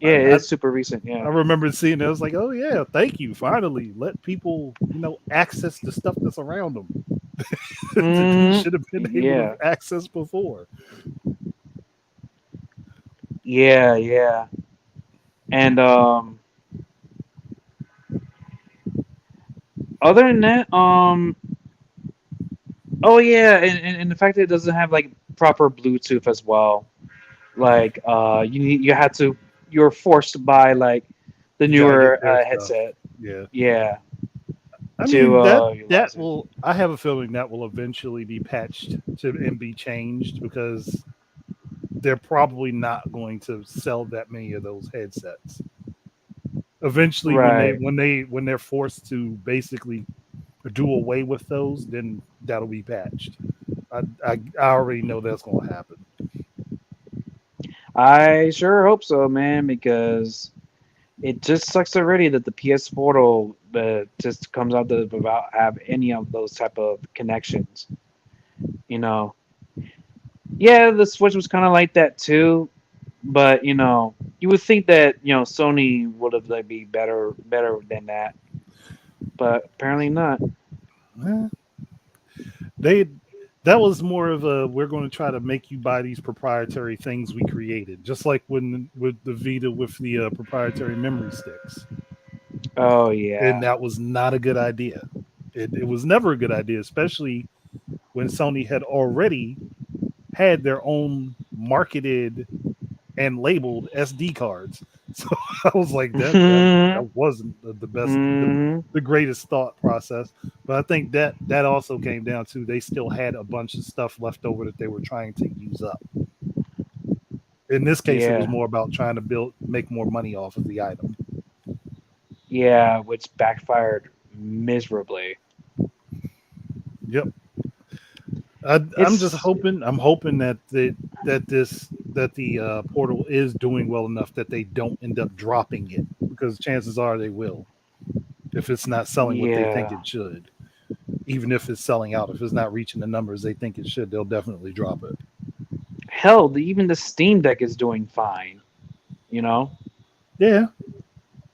Yeah, I, I it's super recent. I Yeah. remember seeing it. I was like, oh yeah, thank you. Finally, let people access the stuff that's around them that we Hmm. should have been able to Yeah. access before. Yeah. Yeah. And other than that, oh yeah, and the fact that it doesn't have like proper Bluetooth as well. Like you had to you're forced to buy like the You got to get newer their stuff. headset. Yeah, Yeah. I mean that utilize it. will. I have a feeling that will eventually be patched to and be changed because they're probably not going to sell that many of those headsets. Eventually, Right. when they're forced to basically do away with those, then that'll be patched. I already know that's going to happen. I sure hope so, man, because it just sucks already that the PS Portal just comes out to without have any of those type of connections. You know, yeah, the Switch was kind of like that too, but you would think that Sony would have like be better than that, but apparently not. Eh, they that was more of a we're going to try to make you buy these proprietary things we created, just like when with the Vita with the proprietary memory sticks, Oh and yeah. that was not a good idea. It was never a good idea, especially when Sony had already had their own marketed and labeled SD cards. So I was like, that wasn't the best, Mhm. the greatest thought process. But I think that also came down to they still had a bunch of stuff left over that they were trying to use up. In this case, it was Yeah. more about trying to make more money off of the item. Yeah, which backfired miserably. Yep. I'm just It's hoping. I'm hoping that the portal is doing well enough that they don't end up dropping it because chances are they will if it's not selling what they think yeah. it should. Even if it's selling out, if it's not reaching the numbers they think it should, they'll definitely drop it. Hell, even the Steam Deck is doing fine. You know, Yeah,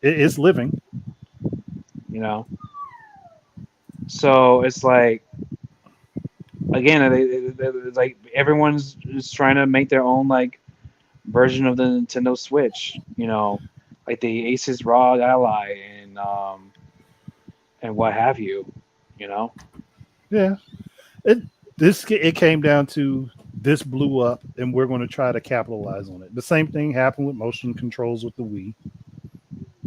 it's living. you know. So it's like again, like everyone's just trying to make their own like version of the Nintendo Switch. Like the Asus ROG Ally and what have you. You know. Yeah, it it came down to this blew up, and we're going to try to capitalize on it. The same thing happened with motion controls with the Wii.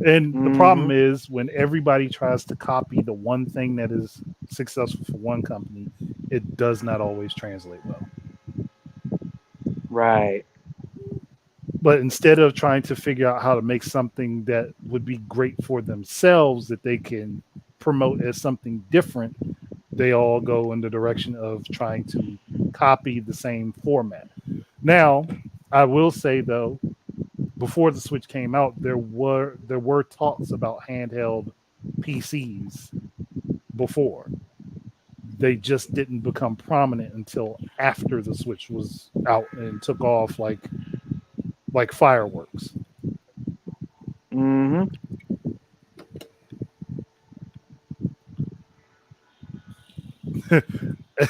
And the problem Hmm. is when everybody tries to copy the one thing that is successful for one company, it does not always translate well. Right. But instead of trying to figure out how to make something that would be great for themselves that they can promote as something different, they all go in the direction of trying to copy the same format. Now, I will say though, before the Switch came out, there were talks about handheld PCs before. They just didn't become prominent until after the Switch was out and took off like fireworks. Hmm.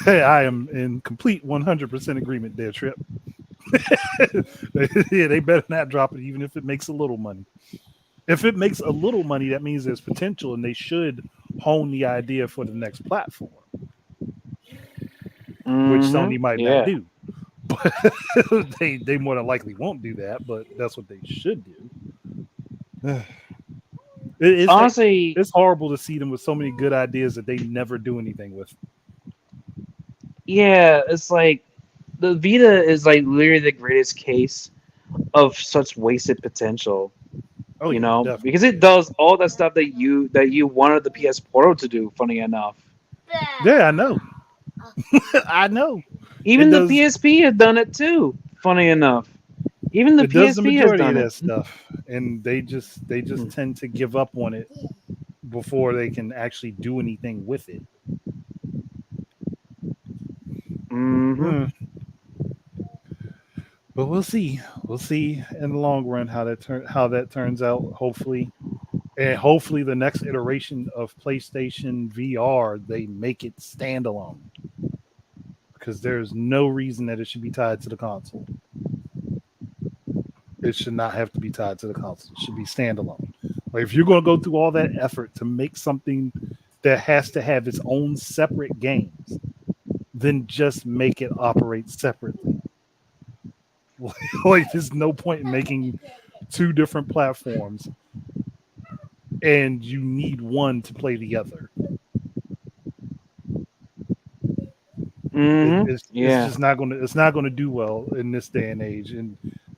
I am in complete 100% agreement there, Trip. Yeah, they better not drop it, even if it makes a little money. If it makes a little money, that means there's potential, and they should hone the idea for the next platform, which Hmm. Sony might not Yeah. do. But they more than likely won't do that. But that's what they should do. It's Honestly, it's horrible to see them with so many good ideas that they never do anything with. yeah, it's like the Vita is like literally the greatest case of such wasted potential. Oh yeah, Because definitely it is. does all that stuff that you wanted the PS Portal to do. Funny enough, Yeah, I know. I know. It even the does. PSP has done it too. Funny enough, even the It does the PSP has majority of done it. that stuff, and they just Mm-hmm. tend to give up on it before they can actually do anything with it. Mm-hmm. Hmm. But we'll see. We'll see in the long run how that turns out. Hopefully, and hopefully the next iteration of PlayStation VR they make it standalone because there's no reason that it should be tied to the console. It should not have to be tied to the console. It should be standalone. Like if you're going to go through all that effort to make something that has to have its own separate games, then just make it operate separately. Like there's no point in making two different platforms and you need one to play the other. It's Yeah. just not gonna do well in this day and age. And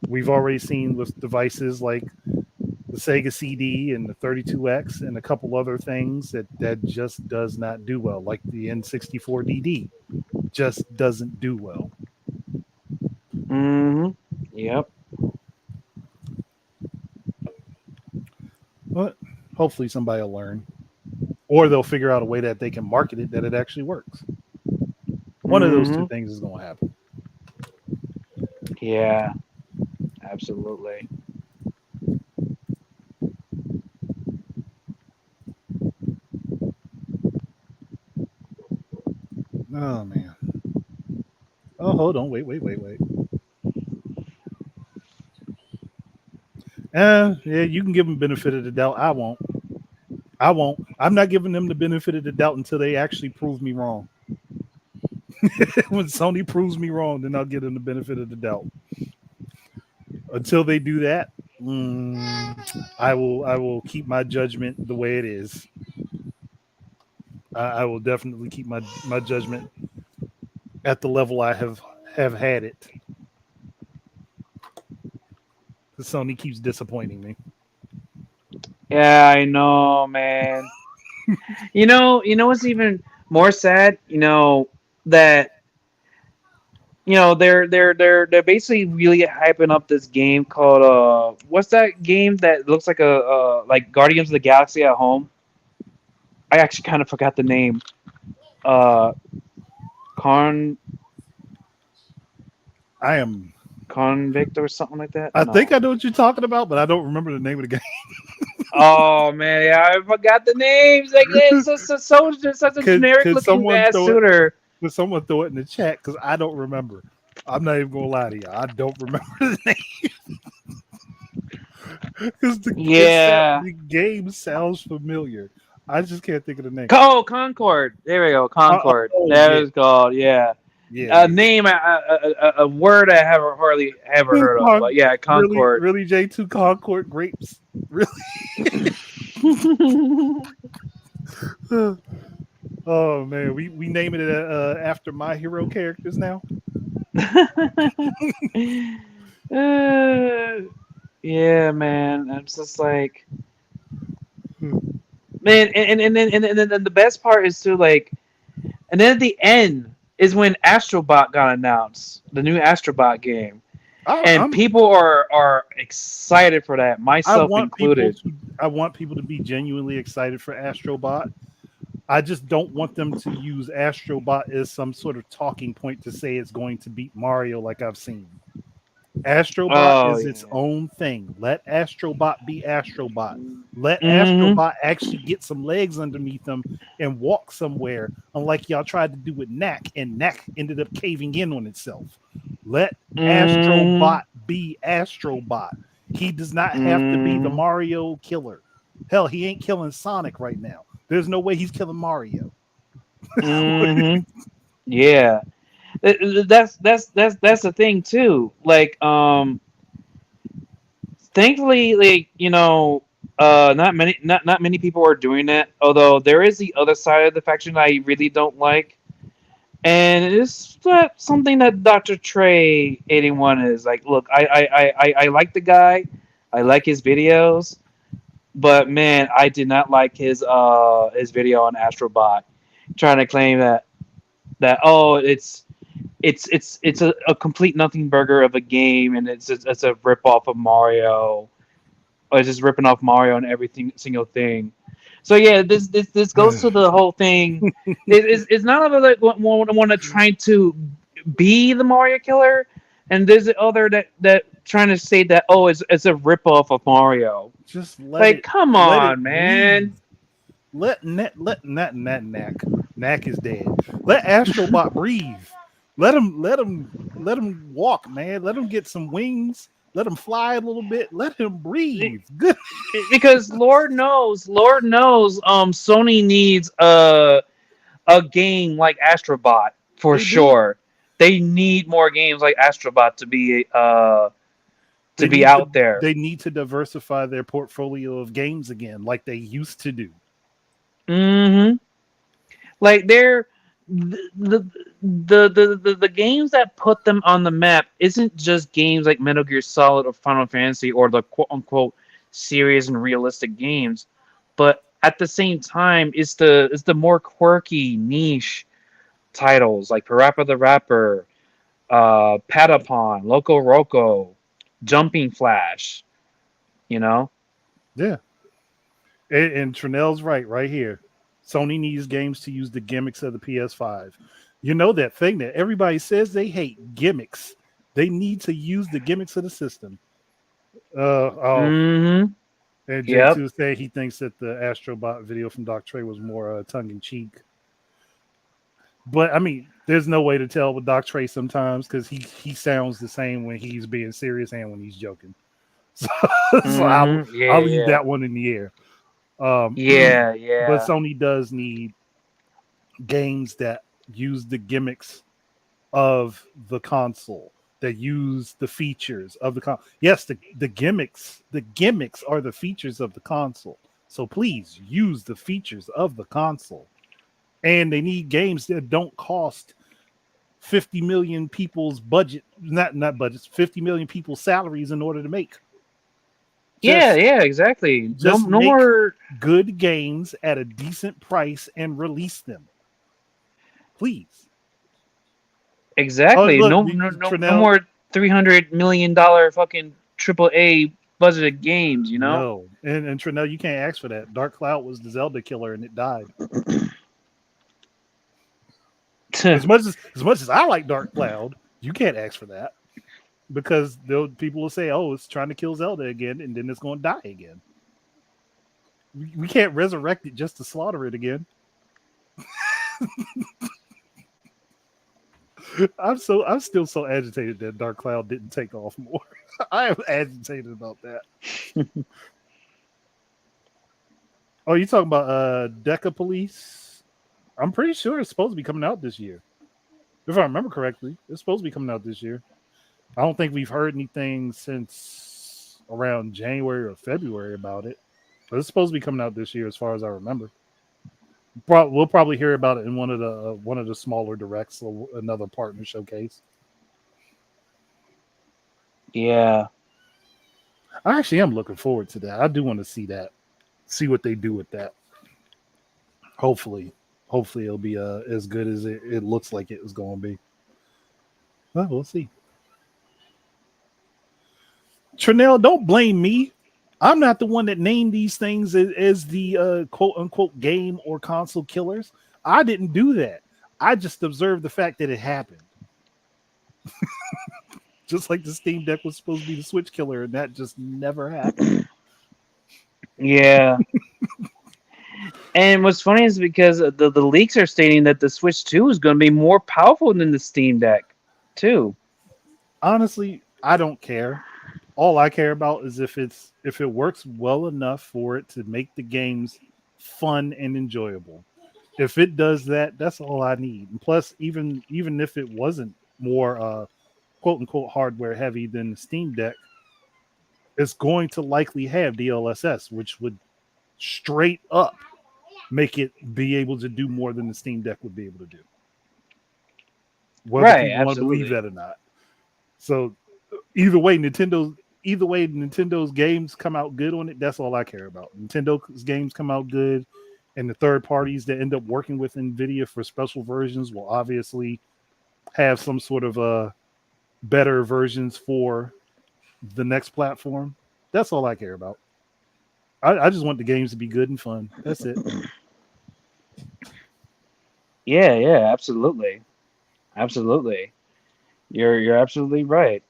we've already seen with devices like the Sega CD and the 32X and a couple other things that just does not do well, like the N64 DD just doesn't do well. Yep. But hopefully somebody will learn, or they'll figure out a way that they can market it that it actually works. One of those two things is going to happen. Yeah. Absolutely. Oh man. Oh, hold on. Wait. Yeah, you can give them benefit of the doubt. I won't. I'm not giving them the benefit of the doubt until they actually prove me wrong. When Sony proves me wrong, then I'll give them the benefit of the doubt. Until they do that, I will keep my judgment the way it is. I will definitely keep my judgment at the level I have had it. Sony keeps disappointing me. Yeah, I know, man. You know what's even more sad? That they're basically really hyping up this game called what's that game that looks like a like Guardians of the Galaxy at home? I actually kind of forgot the name. Uh, Con I am. Convict or something like that. I No. think I know what you're talking about, but I don't remember the name of the game. Oh man, yeah, I forgot the names. Like it's just such a generic Could looking someone ass throw it? shooter. Could someone throw it in the chat? Because I don't remember. I'm not even gonna lie to you. I don't remember the name. Because Yeah. the game sounds familiar. I just can't think of the name. Oh, Concord. There we go. Concord. That Yeah, was called. Yeah. A yeah. name, a word I haven't hardly ever heard of. But yeah, Really, Concord. really, J2 Concord grapes. Really? Oh man, we naming it after my hero characters now. Yeah, man. I'm just like, man, and then the best part is too like, and then at the end is when Astrobot got announced, the new Astrobot game, and I'm people are excited for that, I myself want people included. to I want people to be genuinely excited for Astrobot. I just don't want them to use Astrobot as some sort of talking point to say it's going to beat Mario like I've seen. Astrobot Oh is its yeah. own thing. Let Astrobot be Astrobot. Let Mm-hmm. Astrobot actually get some legs underneath them and walk somewhere, unlike y'all tried to do with Knack, and Knack ended up caving in on itself. Let Mm-hmm. Astrobot be Astrobot. He does not have to be the Mm-hmm. Mario killer. Hell, he ain't killing Sonic right now. There's no way he's killing Mario. Mm-hmm. Yeah. That's the thing too. Like thankfully, like not many people are doing that. Although there is the other side of the faction I really don't like, and it's that something that Dr. Trey 81 is like. Look, I like the guy, I like his videos, but man, I did not like his video on Astrobot, trying to claim that oh it's a complete nothing burger of a game, and it's a rip off of Mario. Or it's just ripping off Mario and everything single thing. So yeah, this goes to the whole thing. It's not about like want to try to be the Mario killer, and there's the other that trying to say that oh it's a rip off of Mario. Just Like come let it on, breathe. man. Let Knack is dead. Let Astrobot breathe. Let him walk, man. Let him get some wings. Let him fly a little bit. Let him breathe. Good. Because Lord knows, Sony needs a game like Astrobot for They do. sure. They need more games like Astrobot to They be need to out there. they need to diversify their portfolio of games again, like they used to do. Hmm. Like the games that put them on the map isn't just games like Metal Gear Solid or Final Fantasy or the quote unquote serious and realistic games, but at the same time, it's the more quirky niche titles like Parappa the Rapper, Patapon, Loco Roco, Jumping Flash. You know, Yeah. And Trinell's right here. Sony needs games to use the gimmicks of the PS5. You know that thing that everybody says they hate, gimmicks. They need to use the gimmicks of the system. mm-hmm. And Yep. J2 said he thinks that the Astrobot video from Doc Trey was more tongue in cheek. But I mean, there's no way to tell with Doc Trey sometimes because he sounds the same when he's being serious and when he's joking. So, Mm-hmm. I'll Yeah, leave yeah, that one in the air. yeah, But yeah. Sony does need games that use the gimmicks of the console, that use the features of the console. Yes, the gimmicks are the features of the console. So please use the features of the console. And they need games that don't cost 50 million people's budget, not budgets, 50 million people's salaries in order to make. Yeah, Just yeah, exactly. No, just no make more. good games at a decent price and release them. Please. Oh, Exactly. look, No Trinell. more $300 million fucking AAA budgeted games. You know. No, and Trinell, you can't ask for that. Dark Cloud was the Zelda killer, and it died. As much as I like Dark Cloud, you can't ask for that because people will say, "Oh, it's trying to kill Zelda again," and then it's going to die again. We can't resurrect it just to slaughter it again. I'm still so agitated that Dark Cloud didn't take off more. I am agitated about that. Oh, you talking about Deca Police? I'm pretty sure it's supposed to be coming out this year. If I remember correctly, it's supposed to be coming out this year. I don't think we've heard anything since around January or February about it, but it's supposed to be coming out this year, as far as I remember. We'll probably hear about it in one of the smaller directs or another partner showcase. Yeah. I actually am looking forward to that. I do want to see that, see what they do with that. Hopefully it'll be as good as it looks like it was going to be. Well, we'll see. Trinell, don't blame me. I'm not the one that named these things as the quote unquote game or console killers. I didn't do that. I just observed the fact that it happened. Just like the Steam Deck was supposed to be the Switch killer, and that just never happened. Yeah. And what's funny is because the leaks are stating that the Switch 2 is going to be more powerful than the Steam Deck, too. Honestly, I don't care. All I care about is if it works well enough for it to make the games fun and enjoyable. If it does that, that's all I need. And plus, even if it wasn't more quote unquote hardware heavy than the Steam Deck, it's going to likely have DLSS, which would straight up make it be able to do more than the Steam Deck would be able to do. Whether Right, people want to believe absolutely. that or not. So either way, Nintendo's games come out good on it. That's all I care about. Nintendo's games come out good, and the third parties that end up working with Nvidia for special versions will obviously have some sort of better versions for the next platform. That's all I care about. I just want the games to be good and fun. That's it. Yeah, yeah, absolutely. Absolutely. You're absolutely right.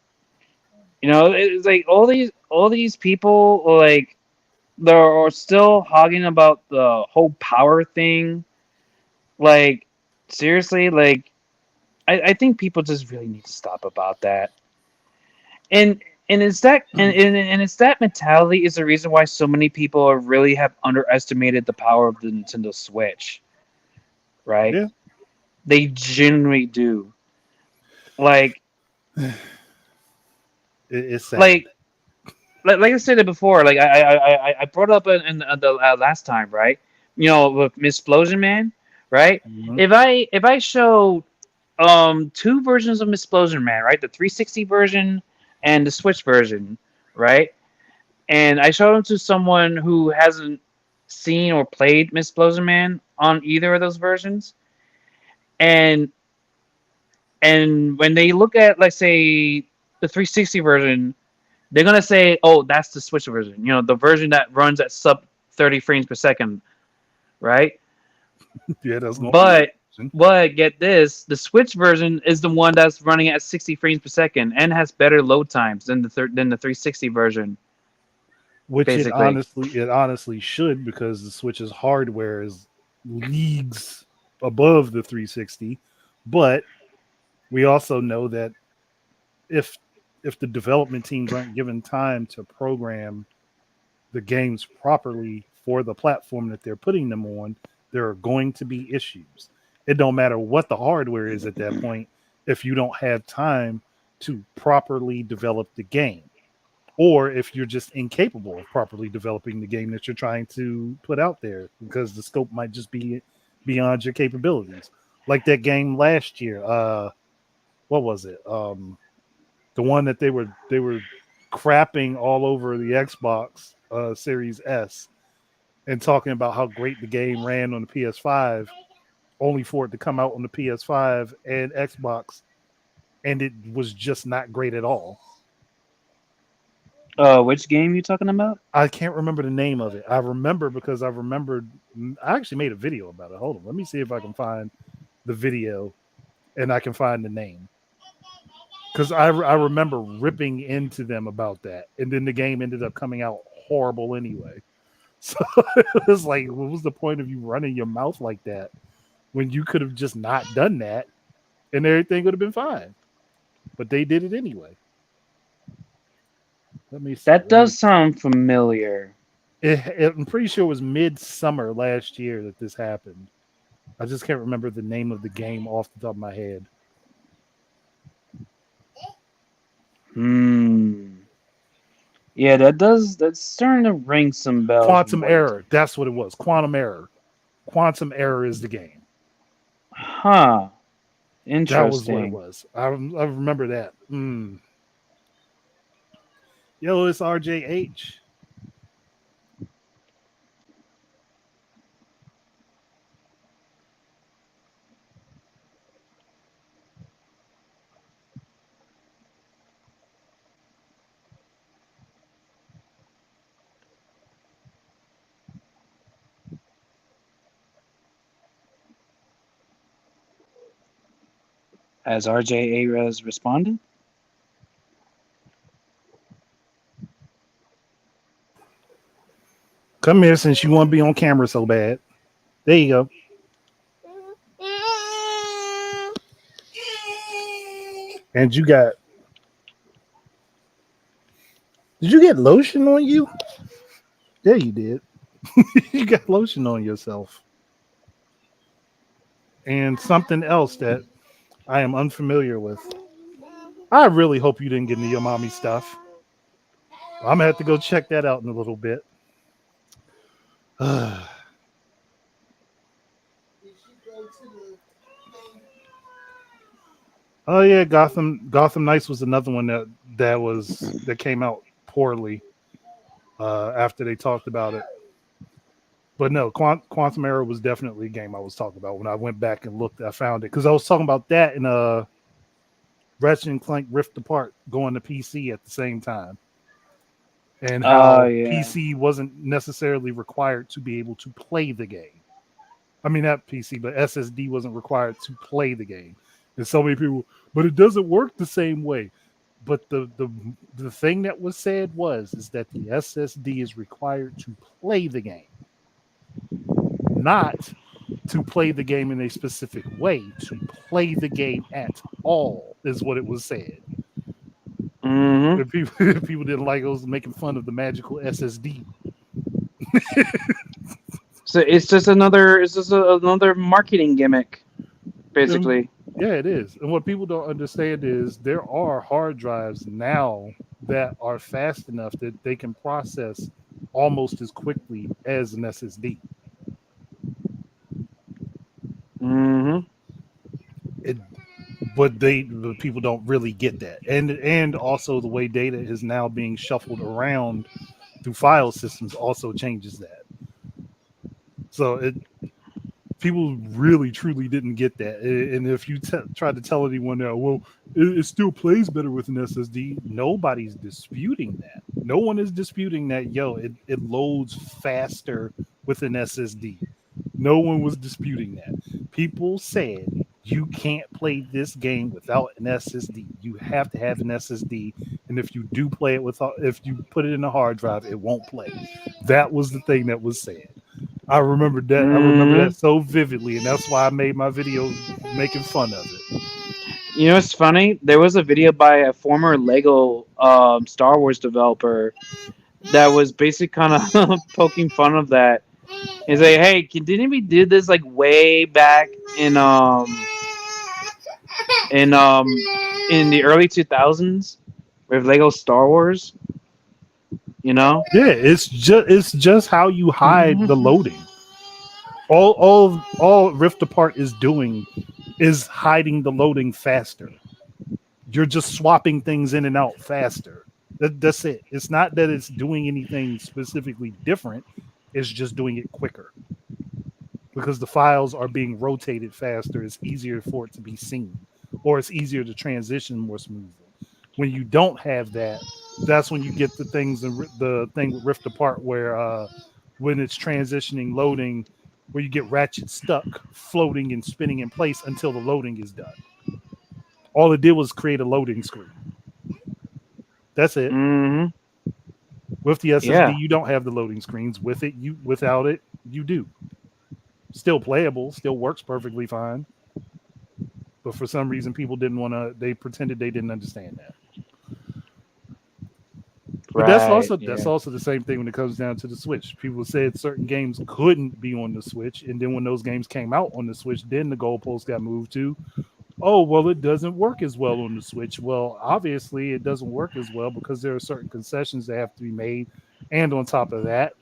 You know, it's like all these people like they're still hogging about the whole power thing. Like seriously, like I think people just really need to stop about that. And it's that mentality is the reason why so many people really have underestimated the power of the Nintendo Switch, right? Yeah, They genuinely do. Like it's sad. like like I said it before, like I brought up in the last time, right? You know, with Miss Explosion Man, right? Mhm. If I show two versions of Explosion Man, right? The 360 version and the Switch version, right? And I show them to someone who hasn't seen or played Explosion Man on either of those versions, and when they look at, like, say, the 360 version, they're gonna say, "Oh, that's the Switch version. The version that runs at sub 30 frames per second, right?" Yeah, that's going to be But the get this, the Switch version is the one that's running at 60 frames per second and has better load times than the 360 version, which basically. it honestly should, because the Switch's hardware is leagues above the 360. But we also know that if the development teams aren't given time to program the games properly for the platform that they're putting them on, there are going to be issues. It don't matter what the hardware is at that point if you don't have time to properly develop the game, or if you're just incapable of properly developing the game that you're trying to put out there, because the scope might just be beyond your capabilities. Like that game last year, what was it? The one that they were crapping all over the Xbox Series S and talking about how great the game ran on the PS5, only for it to come out on the PS5 and Xbox, and it was just not great at all. Which game you talking about? I can't remember the name of it. I remember because I remembered. I actually made a video about it. Hold on, let me see if I can find the video and I can find the name, because I remember ripping into them about that, and then the game ended up coming out horrible anyway. So it was like, what was the point of you running your mouth like that when you could have just not done that and everything would have been fine? But they did it anyway. Let me see. That does sound familiar. I'm pretty sure it was midsummer last year that this happened. I just can't remember the name of the game off the top of my head. Hmm. Yeah, that's starting to ring some bells from Quantum what you're Error. That's what it was. Quantum Error. Quantum Error is the game. Huh. That was what it Interesting. was. I remember that. Yo, it's RJH. Has RJ Ares responded? Come here since you want to be on camera so bad. There you go. And you got. Did you get lotion on you? Yeah, you did. You got lotion on yourself. And something else that I am unfamiliar with. I really hope you didn't get into your mommy stuff. I'm gonna have to go check that out in a little bit. Oh yeah, Gotham Knights was another one that came out poorly after they talked about it. But no, Quantum Error was definitely a game I was talking about. When I went back and looked, I found it because I was talking about that in Ratchet and Clank Rift Apart going to PC at the same time, and Oh how yeah. PC wasn't necessarily required to be able to play the game. I mean, not PC, but SSD wasn't required to play the game. And so many people, but it doesn't work the same way. But the thing that was said is that the SSD is required to play the game, not to play the game in a specific way. To play the game at all is what it was said. Hmm. And people, people didn't like, it was making fun of the magical SSD. So it's just another marketing gimmick, And basically. yeah, it is. And what people don't understand is there are hard drives now that are fast enough that they can process almost as quickly as an SSD. but the people don't really get that, and also the way data is now being shuffled around through file systems also changes that. So people really truly didn't get that, and if you try to tell anyone now, well, it still plays better with an SSD, nobody's disputing that. No one is disputing that. Yo, it loads faster with an SSD. No one was disputing that. People said you can't play this game without an SSD. You have to have an SSD, and if you do play it if you put it in a hard drive, it won't play. That was the thing that was said. I remember that. I remember that so vividly, and that's why I made my video making fun of it. You know, it's funny. There was a video by a former Lego Star Wars developer that was basically kind of poking fun of that. He's like, "Hey, didn't we do this like way back in in the early 2000s with Lego Star Wars? You know?" Yeah, it's just how you hide the loading. All Rift Apart is doing is hiding the loading faster. You're just swapping things in and out faster. That's it. It's not that it's doing anything specifically different. It's just doing it quicker. Because the files are being rotated faster, it's easier for it to be seen, or it's easier to transition more smoothly. When you don't have that, that's when you get the things in the thing with Rift Apart where when it's transitioning loading, where you get Ratchet stuck floating and spinning in place until the loading is done. All it did was create a loading screen. That's it. Mm-hmm. With the SSD, Yeah. you don't have the loading screens. Without it, you do. Still playable, still works perfectly fine. But for some reason, people didn't want to. They pretended they didn't understand that. But that's also the same thing when it comes down to the Switch. People said certain games couldn't be on the Switch, and then when those games came out on the Switch, then the goalpost got moved to, oh, well, it doesn't work as well on the Switch. Well, obviously, it doesn't work as well because there are certain concessions that have to be made, and on top of that,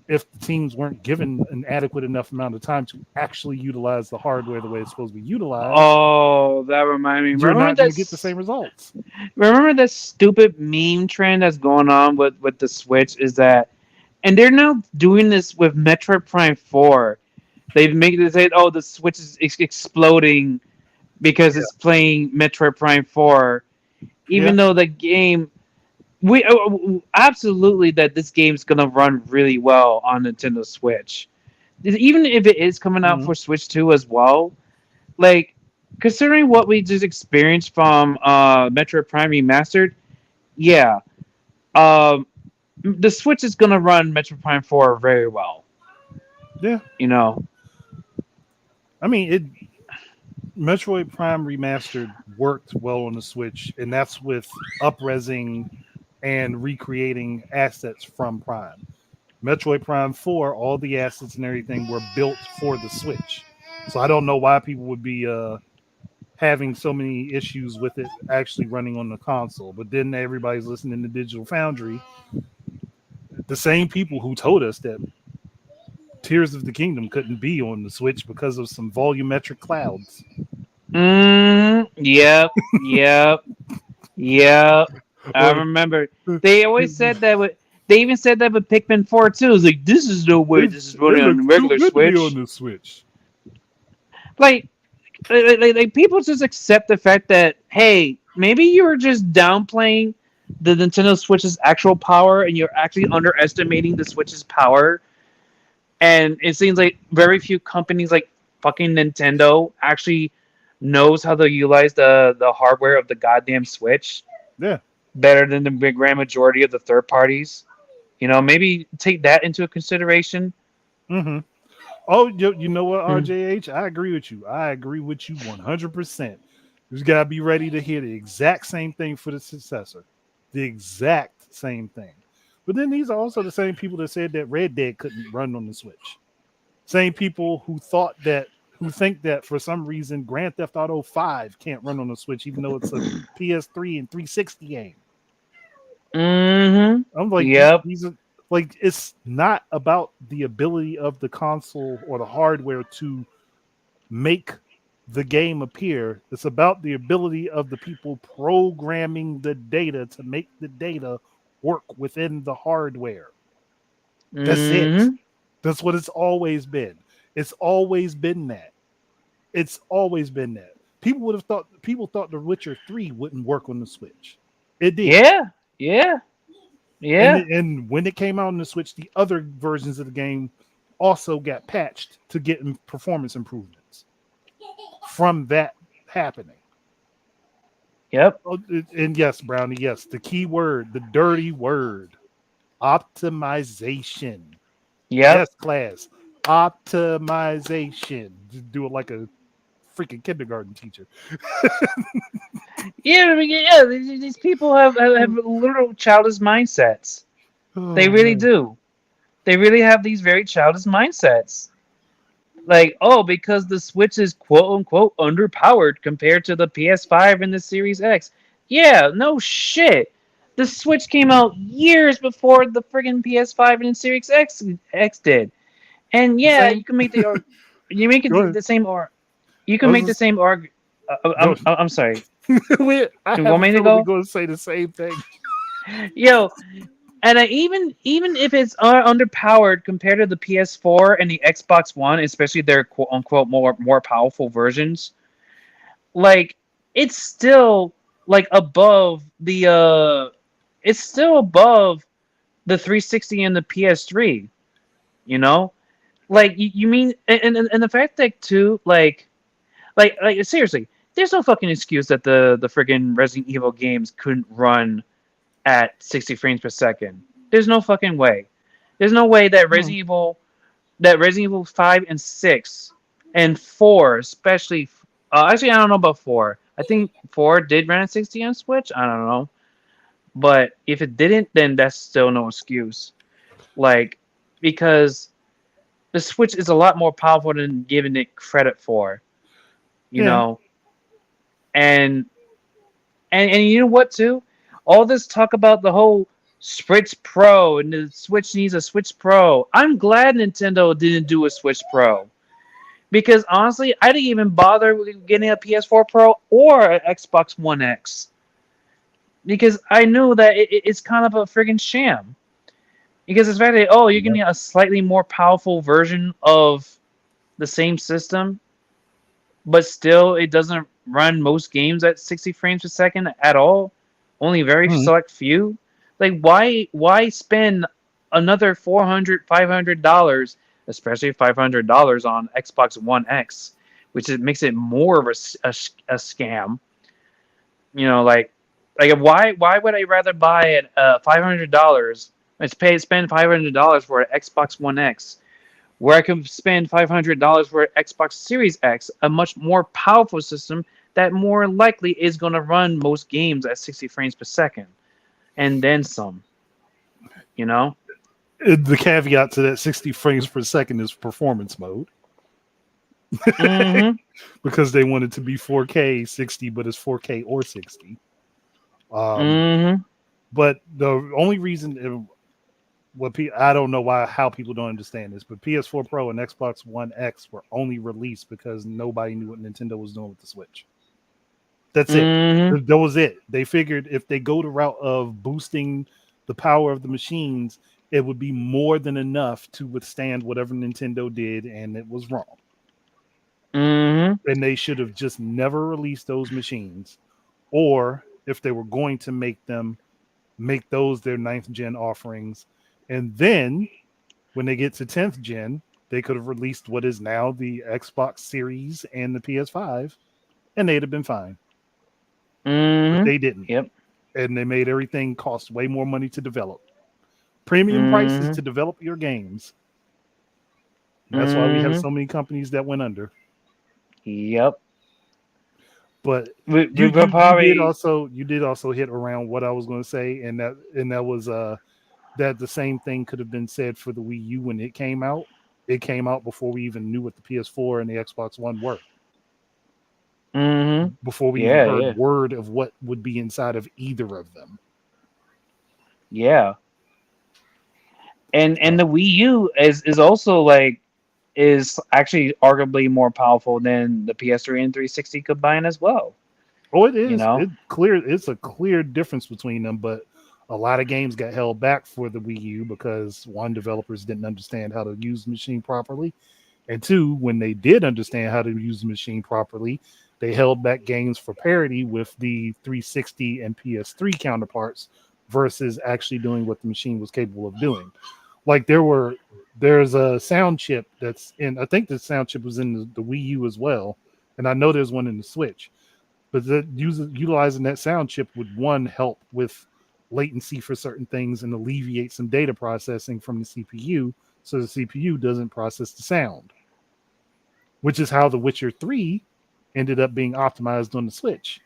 if the teams weren't given an adequate enough amount of time to actually utilize the hardware the way it's supposed to be utilized, Oh, that reminded me. you're not going to get the same results. Remember that stupid meme trend that's going on with the Switch is that, and they're now doing this with Metroid Prime 4. They say, oh, the Switch is exploding because it's playing Metroid Prime 4, even though the game, we absolutely that this game's gonna run really well on Nintendo Switch, even if it is coming out for Switch 2 as well. Like, considering what we just experienced from Metroid Prime Remastered, yeah, the Switch is gonna run Metroid Prime 4 very well. Yeah, you know. I mean, Metroid Prime Remastered worked well on the Switch, and that's with up-resing and recreating assets from Prime. Metroid Prime 4, all the assets and everything were built for the Switch. So I don't know why people would be having so many issues with it actually running on the console. But then everybody's listening to Digital Foundry. The same people who told us that Tears of the Kingdom couldn't be on the Switch because of some volumetric clouds. Yep. I remember. They always said that. They even said that with Pikmin 4 too. It's like, this is no way this is running on the regular Switch. On the Switch. Like people just accept the fact that, hey, maybe you were just downplaying the Nintendo Switch's actual power, and you're actually underestimating the Switch's power. And it seems like very few companies like fucking Nintendo actually knows how to utilize the hardware of the goddamn Switch. Yeah. Better than the grand majority of the third parties. You know, maybe take that into consideration. Mm-hmm. Oh, you know what, RJH? I agree with you. 100%. You just got to be ready to hear the exact same thing for the successor. The exact same thing. But then these are also the same people that said that Red Dead couldn't run on the Switch. Same people who think that for some reason Grand Theft Auto 5 can't run on the Switch, even though it's a PS3 and 360 game. Mm-hmm. I'm like, yep. These are like, it's not about the ability of the console or the hardware to make the game appear. It's about the ability of the people programming the data to make the data work within the hardware. That's it. Mm-hmm. That's what it's always been. It's always been that. It's always been that. People thought The Witcher 3 wouldn't work on the Switch. It did. Yeah. Yeah. And Yeah. and when it came out on the Switch, the other versions of the game also got patched to get performance improvements from that happening. Yep. Oh, and yes, Brownie, yes, the key word, the dirty word, optimization. Yep. Yes, class, optimization. Just do it like a freaking kindergarten teacher. Yeah. I mean, yeah. These people have literal childish mindsets. They Oh really man. do. They really have these very childish mindsets. Like, oh, because the Switch is quote unquote underpowered compared to the PS5 and the Series X. Yeah, no shit. The Switch came out years before the friggin' PS5 and the Series X did. And The yeah, same. you can make you make Go it ahead. the same or you I can was make the just, same arg. go. I'm sorry. I You have want a me to feeling we're go? going to say the same thing. Yo, and even if it's underpowered compared to the PS4 and the Xbox One, especially their quote unquote more powerful versions, like it's still like above it's still above the 360 and the PS3. You know, like you mean and the fact that too like seriously, there's no fucking excuse that the friggin' Resident Evil games couldn't run at 60 frames per second. There's no fucking way. There's no way that Hmm. Resident Evil 5 and 6 and 4 especially actually I don't know about 4. I think 4 did run at 60 on Switch. I don't know. But if it didn't, then that's still no excuse. Like because the Switch is a lot more powerful than giving it credit for, you Yeah. know. And and you know what too? All this talk about the whole Switch Pro and the Switch needs a Switch Pro. I'm glad Nintendo didn't do a Switch Pro because honestly, I didn't even bother with getting a PS4 Pro or an Xbox One X because I knew that it's kind of a friggin' sham. Because it's fact that oh, you're Yep. getting a slightly more powerful version of the same system, but still it doesn't run most games at 60 frames per second at all. Only very Mhm. select few. Like why spend another $400-$500, especially $500 on Xbox One X, which makes it more of a scam. You know, like why would I rather buy it $500? Spend $500 for an Xbox One X where I can spend $500 for Xbox Series X, a much more powerful system that more likely is going to run most games at 60 frames per second, and then some. You know? The caveat to that 60 frames per second is performance mode Mm-hmm. because they want it to be 4K 60, but it's 4K or 60. Um, Mm-hmm. but the only reason I don't know why how people don't understand this, but PS4 Pro and Xbox One X were only released because nobody knew what Nintendo was doing with the Switch. That's it. Mm-hmm. That was it. They figured if they go the route of boosting the power of the machines, it would be more than enough to withstand whatever Nintendo did, and it was wrong. Mm-hmm. And they should have just never released those machines, or if they were going to make those their ninth gen offerings, and then when they get to 10th gen, they could have released what is now the Xbox Series and the PS5, and they'd have been fine. But Mm-hmm. they didn't. Yep. And they made everything cost way more money to develop. Premium prices Mm-hmm. to develop your games. And that's why we have Mm-hmm. so many companies that went under. Yep. But We will probably you did also hit around what I was going to say, and that was that the same thing could have been said for the Wii U when it came out. It came out before we even knew what the PS4 and the Xbox One were. mm-hmm. Before we even Yeah, heard yeah. word of what would be inside of either of them. Yeah. And Uh, the Wii U is also like is actually arguably more powerful than the PS3 and 360 combined as well. Oh, it You is. know. It clear. It's a clear difference between them, but a lot of games got held back for the Wii U because one, developers didn't understand how to use the machine properly, and two, when they did understand how to use the machine properly, they held back games for parity with the 360 and PS3 counterparts versus actually doing what the machine was capable of doing. Like there's a sound chip that's in. I think the sound chip was in the Wii U as well, and I know there's one in the Switch. But utilizing that sound chip would one help with latency for certain things and alleviate some data processing from the CPU, so the CPU doesn't process the sound, which is how The Witcher 3 ended up being optimized on the Switch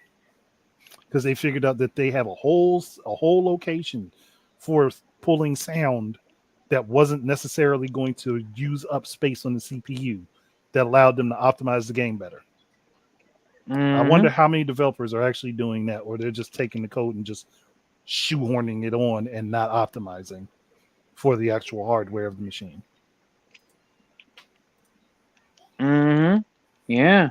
because they figured out that they have a whole location for pulling sound that wasn't necessarily going to use up space on the CPU that allowed them to optimize the game better. I wonder Hmm. how many developers are actually doing that, or they're just taking the code and just shoehorning it on and not optimizing for the actual hardware of the machine. Hmm. Yeah.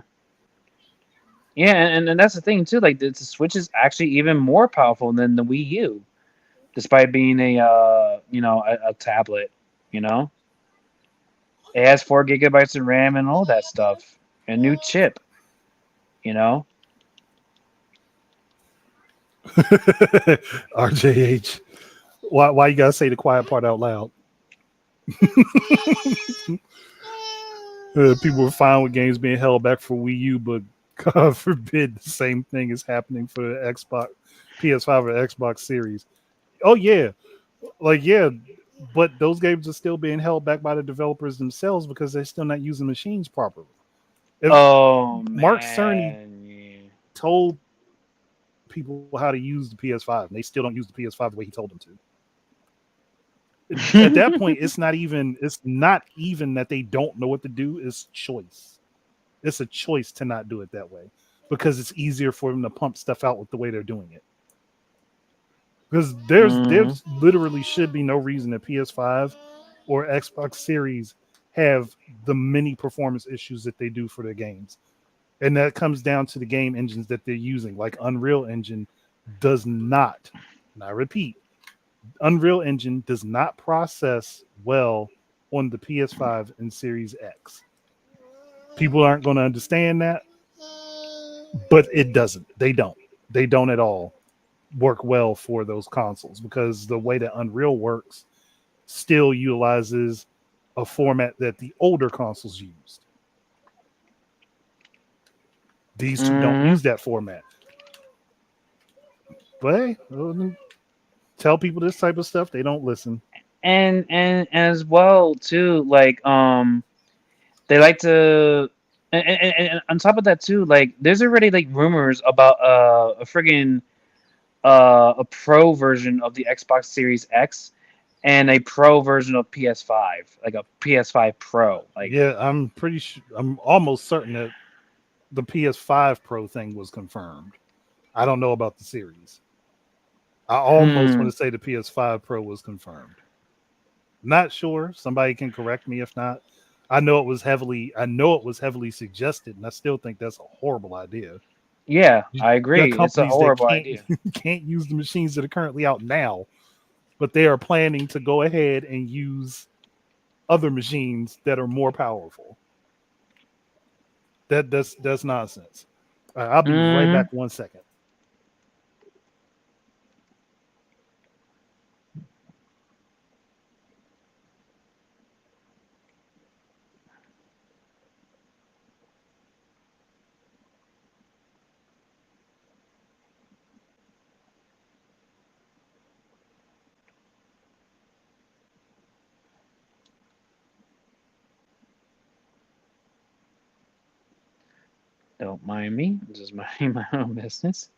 Yeah, and that's the thing too. Like the Switch is actually even more powerful than the Wii U, despite being a a tablet. You know, it has 4 gigabytes of RAM and all that stuff, a new chip. You know. RJH. Why you gotta say the quiet part out loud? People were fine with games being held back for Wii U, but God forbid the same thing is happening for the Xbox, PS5, or Xbox Series. Oh yeah, like yeah, but those games are still being held back by the developers themselves because they're still not using machines properly. If Oh Mark Cerny man. Yeah. told people how to use the PS5, and they still don't use the PS5 the way he told them to. At that point, it's not even that they don't know what to do. It's choice. It's a choice to not do it that way because it's easier for them to pump stuff out with the way they're doing it. Because there's Hmm. there's literally should be no reason that PS5 or Xbox Series have the many performance issues that they do for their games. And that comes down to the game engines that they're using. Like Unreal Engine does not, and I repeat, Unreal Engine does not process well on the PS5 and Series X. People aren't going to understand that, but it doesn't. They don't. They don't at all work well for those consoles because the way that Unreal works still utilizes a format that the older consoles used. These two don't Hmm. use that format. But hey, tell people this type of stuff, they don't listen. And as well too, like they like to, and on top of that too, like there's already like rumors about a friggin' a pro version of the Xbox Series X and a pro version of PS5, like a PS5 Pro. Like, Yeah, I'm pretty sure. I'm almost certain that the PS5 Pro thing was confirmed. I don't know about the series. I almost hmm, want to say the PS5 Pro was confirmed. Not sure. Somebody can correct me if not. I know it was heavily suggested, and I still think that's a horrible idea. yeah, You I got agree. It's a companies that horrible can't idea. can't use the machines that are currently out now, but they are planning to go ahead and use other machines that are more powerful. That's nonsense. I'll be right Hmm. back 1 second. Don't mind me. Just mind my own business.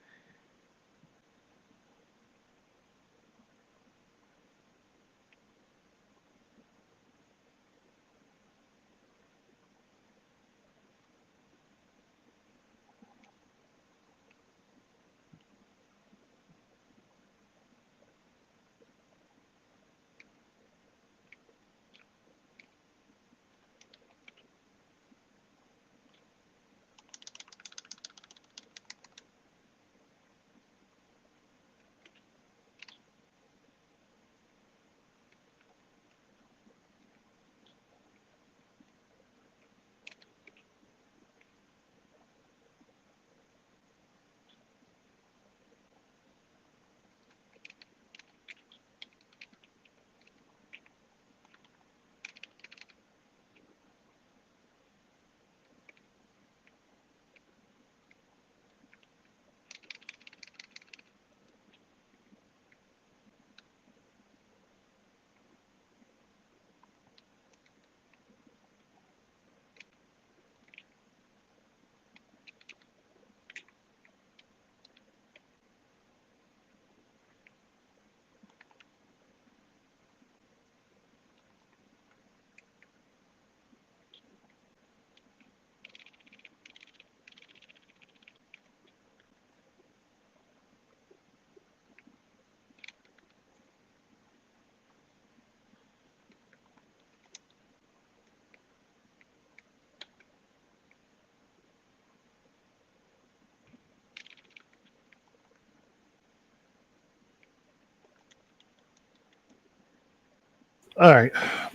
All right,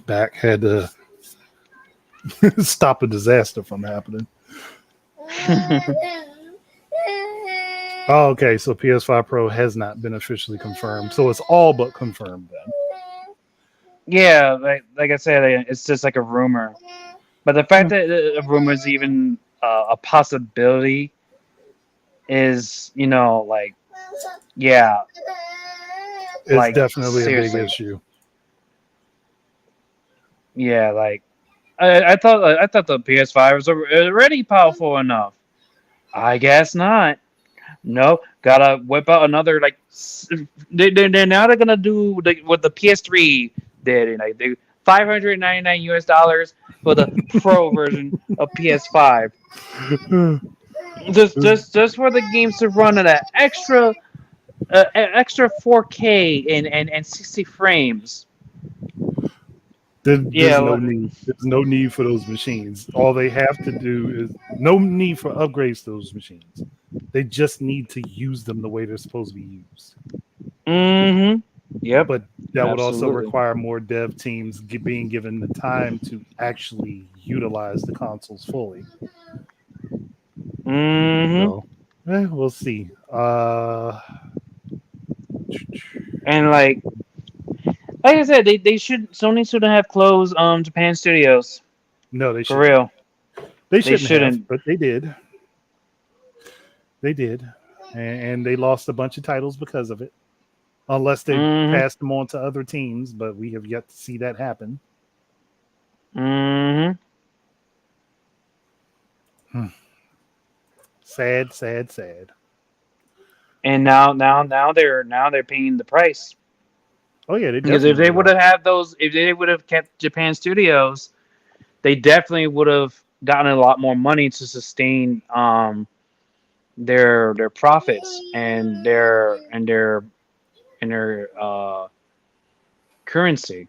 back. Had to stop a disaster from happening. Oh, okay, so PS5 Pro has not been officially confirmed, so it's all but confirmed then. Yeah, like I said, it's just like a rumor. But the fact that a rumor is even a possibility is, like, yeah, It's like definitely a big seriously, issue. yeah, like I thought the PS5 was already powerful enough. I guess not. No, gotta whip out another like. They're now they're gonna do what the PS3 did, they $599 US for the Pro version of PS5. Just for the games to run at an extra 4K and 60 frames. There's Yeah, no need. There's no need for those machines. All they have to do is no need for upgrades to those machines. They just need to use them the way they're supposed to be used. mm-hmm. Yep, But that would also absolutely. require more dev teams being given the time to actually utilize the consoles fully. Mm-hmm. So, we'll see. And like I said, they should Sony shouldn't have closed Japan studios No, they for shouldn't. real. They They shouldn't have, shouldn't. but they did. They did, and they lost a bunch of titles because of it. Unless they Mm-hmm. passed them on to other teams, but we have yet to see that happen. Mm-hmm. Sad, sad, sad. And now they're paying the price. Oh yeah, they Because if they definitely would are. have had those, if they would have kept Japan studios, they definitely would have gotten a lot more money to sustain their profits and their currency,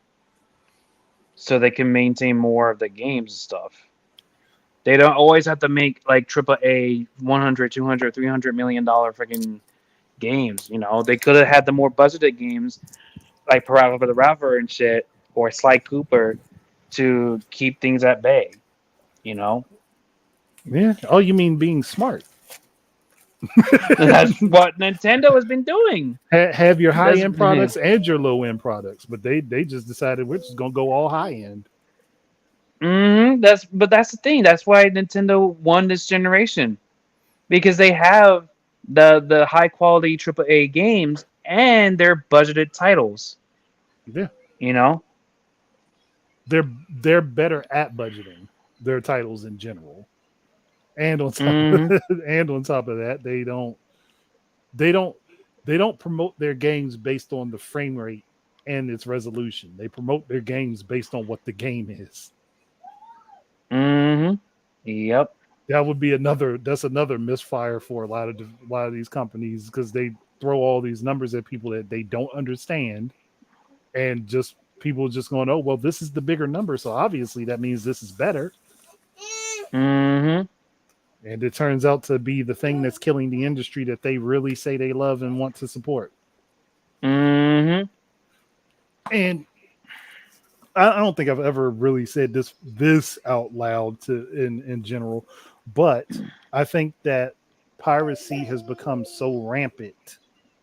so they can maintain more of the games and stuff. They don't always have to make like triple A 100, 200, $300 million freaking games. They could have had the more budgeted games like Parappa the Rapper and shit, or Sly Cooper, to keep things at bay. You know, Yeah. Oh, you mean being smart? and that's what Nintendo has been doing. Have your high That's end products and your low end products, but they just decided we're just gonna go all high end. that's the thing. That's why Nintendo won this generation, because they have the high quality triple A games and their budgeted titles. Yeah, You know. they're better at budgeting their titles in general, and on top Mm-hmm. and on top of that, they don't they don't promote their games based on the frame rate and its resolution. They promote their games based on what the game is. Mm-hmm. Yep. That would be another misfire for a lot of these companies because they throw all these numbers at people that they don't understand, and just people just going, oh well, this is the bigger number, so obviously that means this is better. Mm-hmm. And it turns out to be the thing that's killing the industry that they really say they love and want to support. Mm-hmm. And I don't think I've ever really said this out loud to in general, but I think that piracy has become so rampant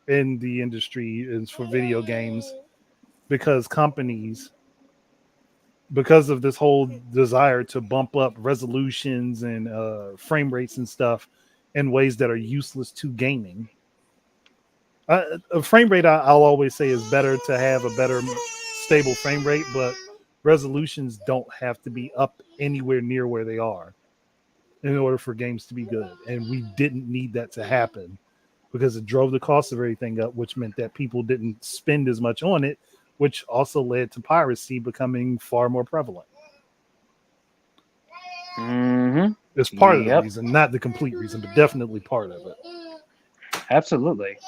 in the industry is for video games because companies, because of this whole desire to bump up resolutions and frame rates and stuff in ways that are useless to gaming. A frame rate, I'll always say, is better to have a better stable frame rate, but resolutions don't have to be up anywhere near where they are in order for games to be good. And we didn't need that to happen because it drove the cost of everything up, which meant that people didn't spend as much on it, which also led to piracy becoming far more prevalent. Mm-hmm. It's part of the Yep. reason, not the complete reason, but definitely part of it. Absolutely.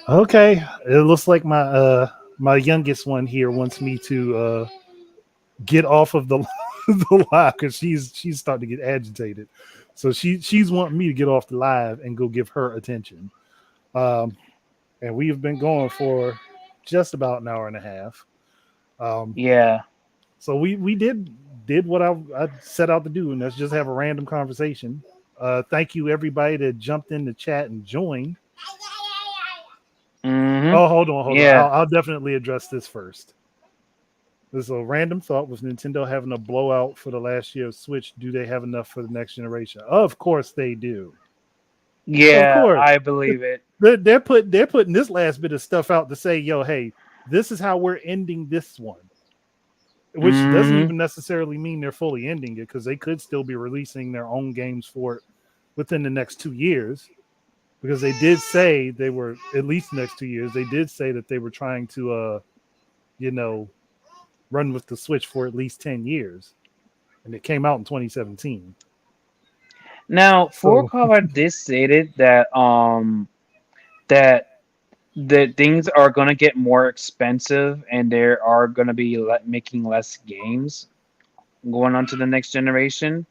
Okay, it looks like my youngest one here wants me to get off of the the live because she's starting to get agitated. So she's wanting me to get off the live and go give her attention. Um, and we have been going for just about an hour and a half. Yeah. So we did what I set out to do, and that's just have a random conversation. Thank you everybody that jumped in the chat and joined. Mm-hmm. Oh, hold on. Yeah. I'll definitely address this first. This is a random thought. With Nintendo having a blowout for the last year of Switch, do they have enough for the next generation? Of course they do. Of Yeah, course. I believe it. They're putting this last bit of stuff out to say, yo, hey, this is how we're ending this one. Which doesn't Mm-hmm. even necessarily mean they're fully ending it, because they could still be releasing their own games for it within the next 2 years. Because they did say they were, at least the next 2 years, they did say that they were trying to run with the Switch for at least 10 years. And it came out in 2017. Now, So, Furukawa did stated that the things are gonna get more expensive and there are gonna be making less games going on to the next generation.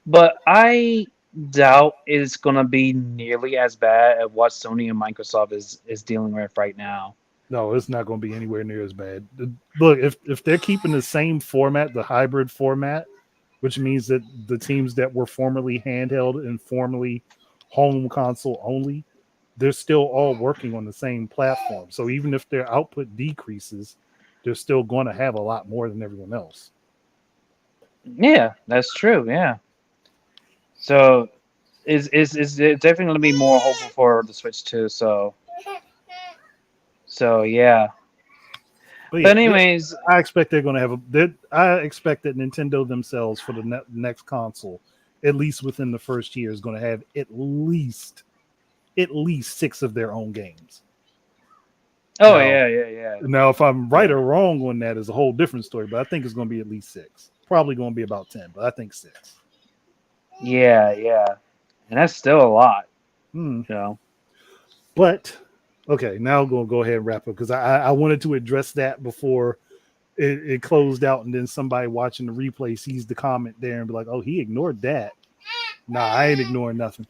But I doubt it's gonna be nearly as bad as what Sony and Microsoft is dealing with right now. no, it's not going to be anywhere near as bad. Look, if they're keeping the same format, the hybrid format, which means that the teams that were formerly handheld and formerly home console only, they're still all working on the same platform. So even if their output decreases, they're still going to have a lot more than everyone else. Yeah, that's true. Yeah. So is definitely gonna be more hopeful for the Switch too. So yeah. But But yeah, anyways, I expect they're going to have I expect that Nintendo themselves for the next console, at least within the first year, is going to have at least 6 of their own games. oh Now, yeah. now if I'm right Yeah. or wrong on that is a whole different story, but I think it's going to be at least 6. Probably going to be about 10, but I think 6. Yeah. And that's still a lot, Hmm. you know. But okay, now I'm going to go ahead and wrap up, because I wanted to address that before it closed out, and then somebody watching the replay sees the comment there and be like, "Oh, he ignored that." Nah, I ain't ignoring nothing.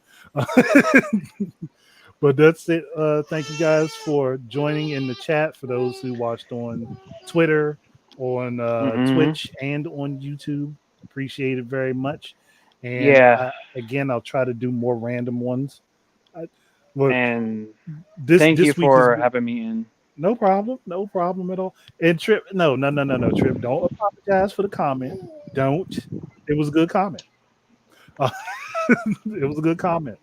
But that's it. Thank you guys for joining in the chat. For those who watched on Twitter, on Hmm. Twitch, and on YouTube, appreciate it very much. And Yeah. again, I'll try to do more random ones. I, look, And thank you this week has for been having me in. no problem at all. And Trip, no, Trip, don't apologize for the comment. Don't. It was a good comment. Uh, it was a good comment.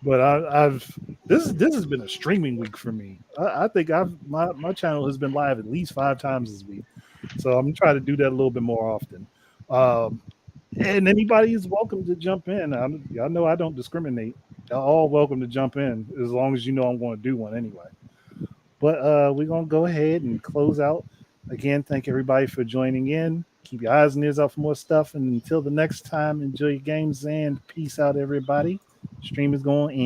But I've this has been a streaming week for me. I think my channel has been live at least 5 times this week, so I'm trying to do that a little bit more often. Um, and anybody is welcome to jump in. Y'all know I don't discriminate. Y'all all welcome to jump in, as long as you know I'm going to do one anyway. But we're gonna go ahead and close out. Again, thank everybody for joining in. Keep your eyes and ears out for more stuff. And until the next time, enjoy your games and peace out, everybody. Stream is going in.